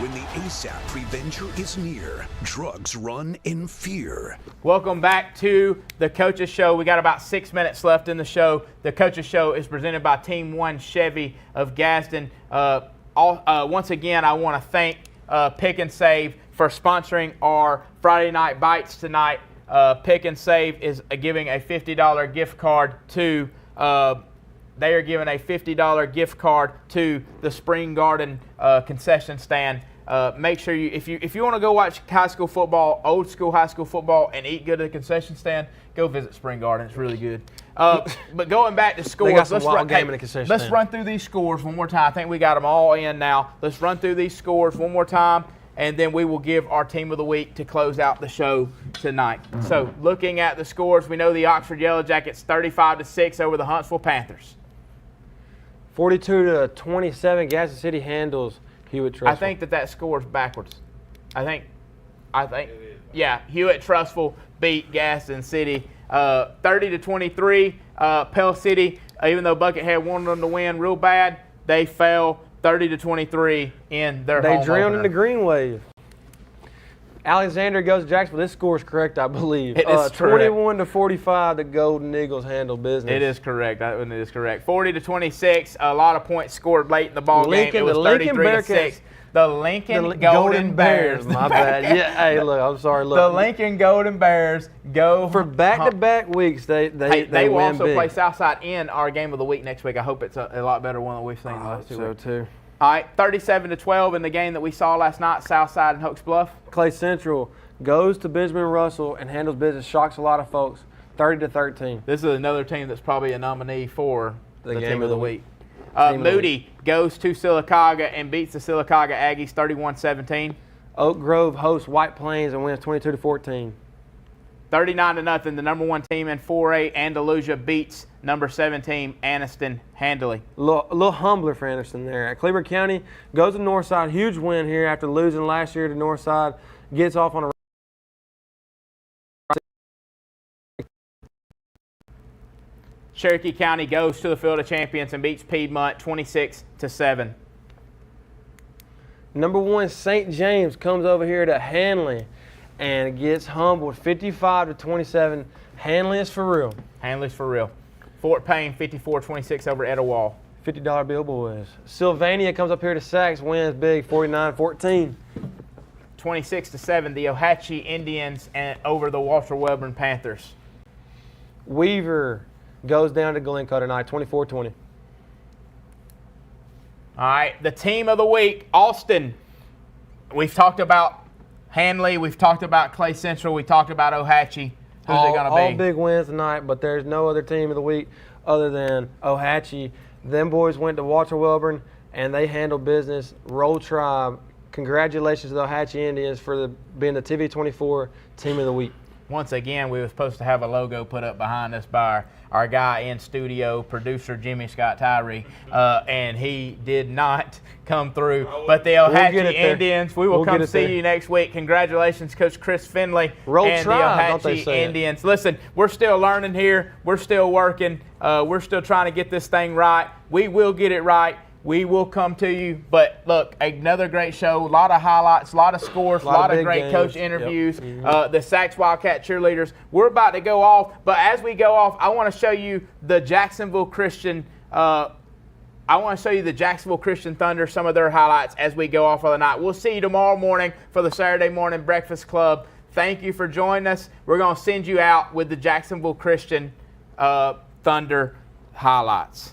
when the ASAP Preventure is near. Drugs run in fear. Welcome back to the Coaches Show. We got about 6 minutes left in the show. The Coaches Show is presented by Team 1 Chevy of Gadsden. Once again, I want to thank Pick and Save for sponsoring our Friday Night Bites tonight. Pick and Save is giving a $50 gift card to they are giving a $50 gift card to the Spring Garden concession stand. Make sure if you want to go watch high school football, old school high school football, and eat good at the concession stand, go visit Spring Garden. It's really good. But going back to scores, let's run through these scores one more time. I think we got them all in now. Let's run through these scores one more time, and then we will give our Team of the Week to close out the show tonight. So looking at the scores, we know the Oxford Yellow Jackets 35-6 over the Huntsville Panthers. 42-27, Gadsden City handles Hewitt-Trussville. I think that score is backwards. I think, yeah, Hewitt-Trussville beat Gadsden City 30-23. Pell City, even though Buckethead wanted them to win real bad, they fell 30-23 in their home They drowned opener. in the Green Wave. Alexander goes to Jacksonville. This score is correct, I believe. It is correct. 21-45, the Golden Eagles handle business. It is correct. That one is correct. 40-26. A lot of points scored late in the ball game. It was 33-6. The Lincoln Golden Bears. My bad. Yeah. Hey, look. I'm sorry. Look. The Lincoln Golden Bears go for back-to-back weeks. They will win also big. play Southside in our game of the week next week. I hope it's a lot better one than we've seen the last 2 weeks. So too. All right, 37-12 in the game that we saw last night. Southside and Hokes Bluff. Clay Central goes to Benjamin Russell and handles business. Shocks a lot of folks. 30-13. This is another team that's probably a nominee for the Team of the Week. Team Moody goes to Sylacauga and beats the Sylacauga Aggies 31-17. Oak Grove hosts White Plains and wins 22-14. 39-0. The number 1 team in 4A, Andalusia, beats number 7 team, Anniston, handily. A little humbler for Anderson there. Cleveland County goes to Northside. Huge win here after losing last year to Northside. Gets off on a Cherokee County goes to the Field of Champions and beats Piedmont 26-7. Number 1 St. James comes over here to Hanley and gets humbled 55-27. Hanley is for real. Hanley's for real. Fort Payne 54-26 over Etowah. $50 bill boys. Sylvania comes up here to Sachs, wins big 49-14. 26-7, the Ohatchee Indians over the Walter Wellborn Panthers. Weaver goes down to Glencoe tonight, 24-20. All right, the Team of the Week, Austin. We've talked about Hanley, we've talked about Clay Central, we talked about Ohatchee. Who's it going to be? All big wins tonight, but there's no other Team of the Week other than Ohatchee. Them boys went to Walter Wellborn, and they handled business. Roll Tribe. Congratulations to the Ohatchee Indians for being the TV24 Team of the Week. Once again, we were supposed to have a logo put up behind us by our guy in studio, producer Jimmy Scott Tyree, and he did not come through. But the Ohatchee Indians, we will come see you next week. Congratulations, Coach Chris Finley and the Ohatchee Indians. Listen, we're still learning here. We're still working. We're still trying to get this thing right. We will get it right. We will come to you. But look, another great show. A lot of highlights, a lot of scores, a lot of great games. Coach interviews. Yep. The Sachs Wildcat cheerleaders. We're about to go off. But as we go off, I want to show you the Jacksonville Christian Thunder, some of their highlights as we go off of the night. We'll see you tomorrow morning for the Saturday Morning Breakfast Club. Thank you for joining us. We're going to send you out with the Jacksonville Christian Thunder highlights.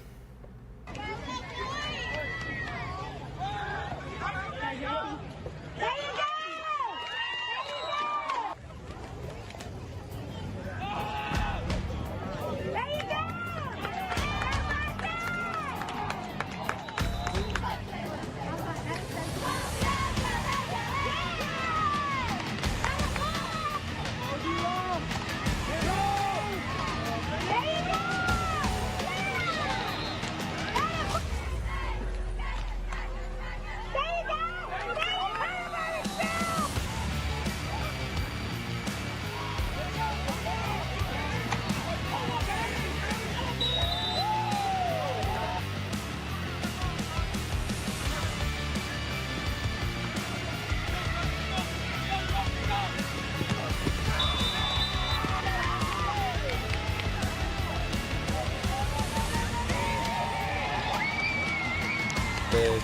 Big.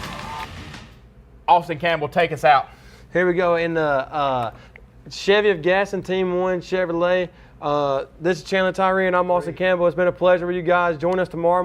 Austin Campbell, take us out. Here we go in the Chevy of Gaston Team 1 Chevrolet. This is Chandler Tyree, and I'm Austin Campbell. It's been a pleasure with you guys. Join us tomorrow.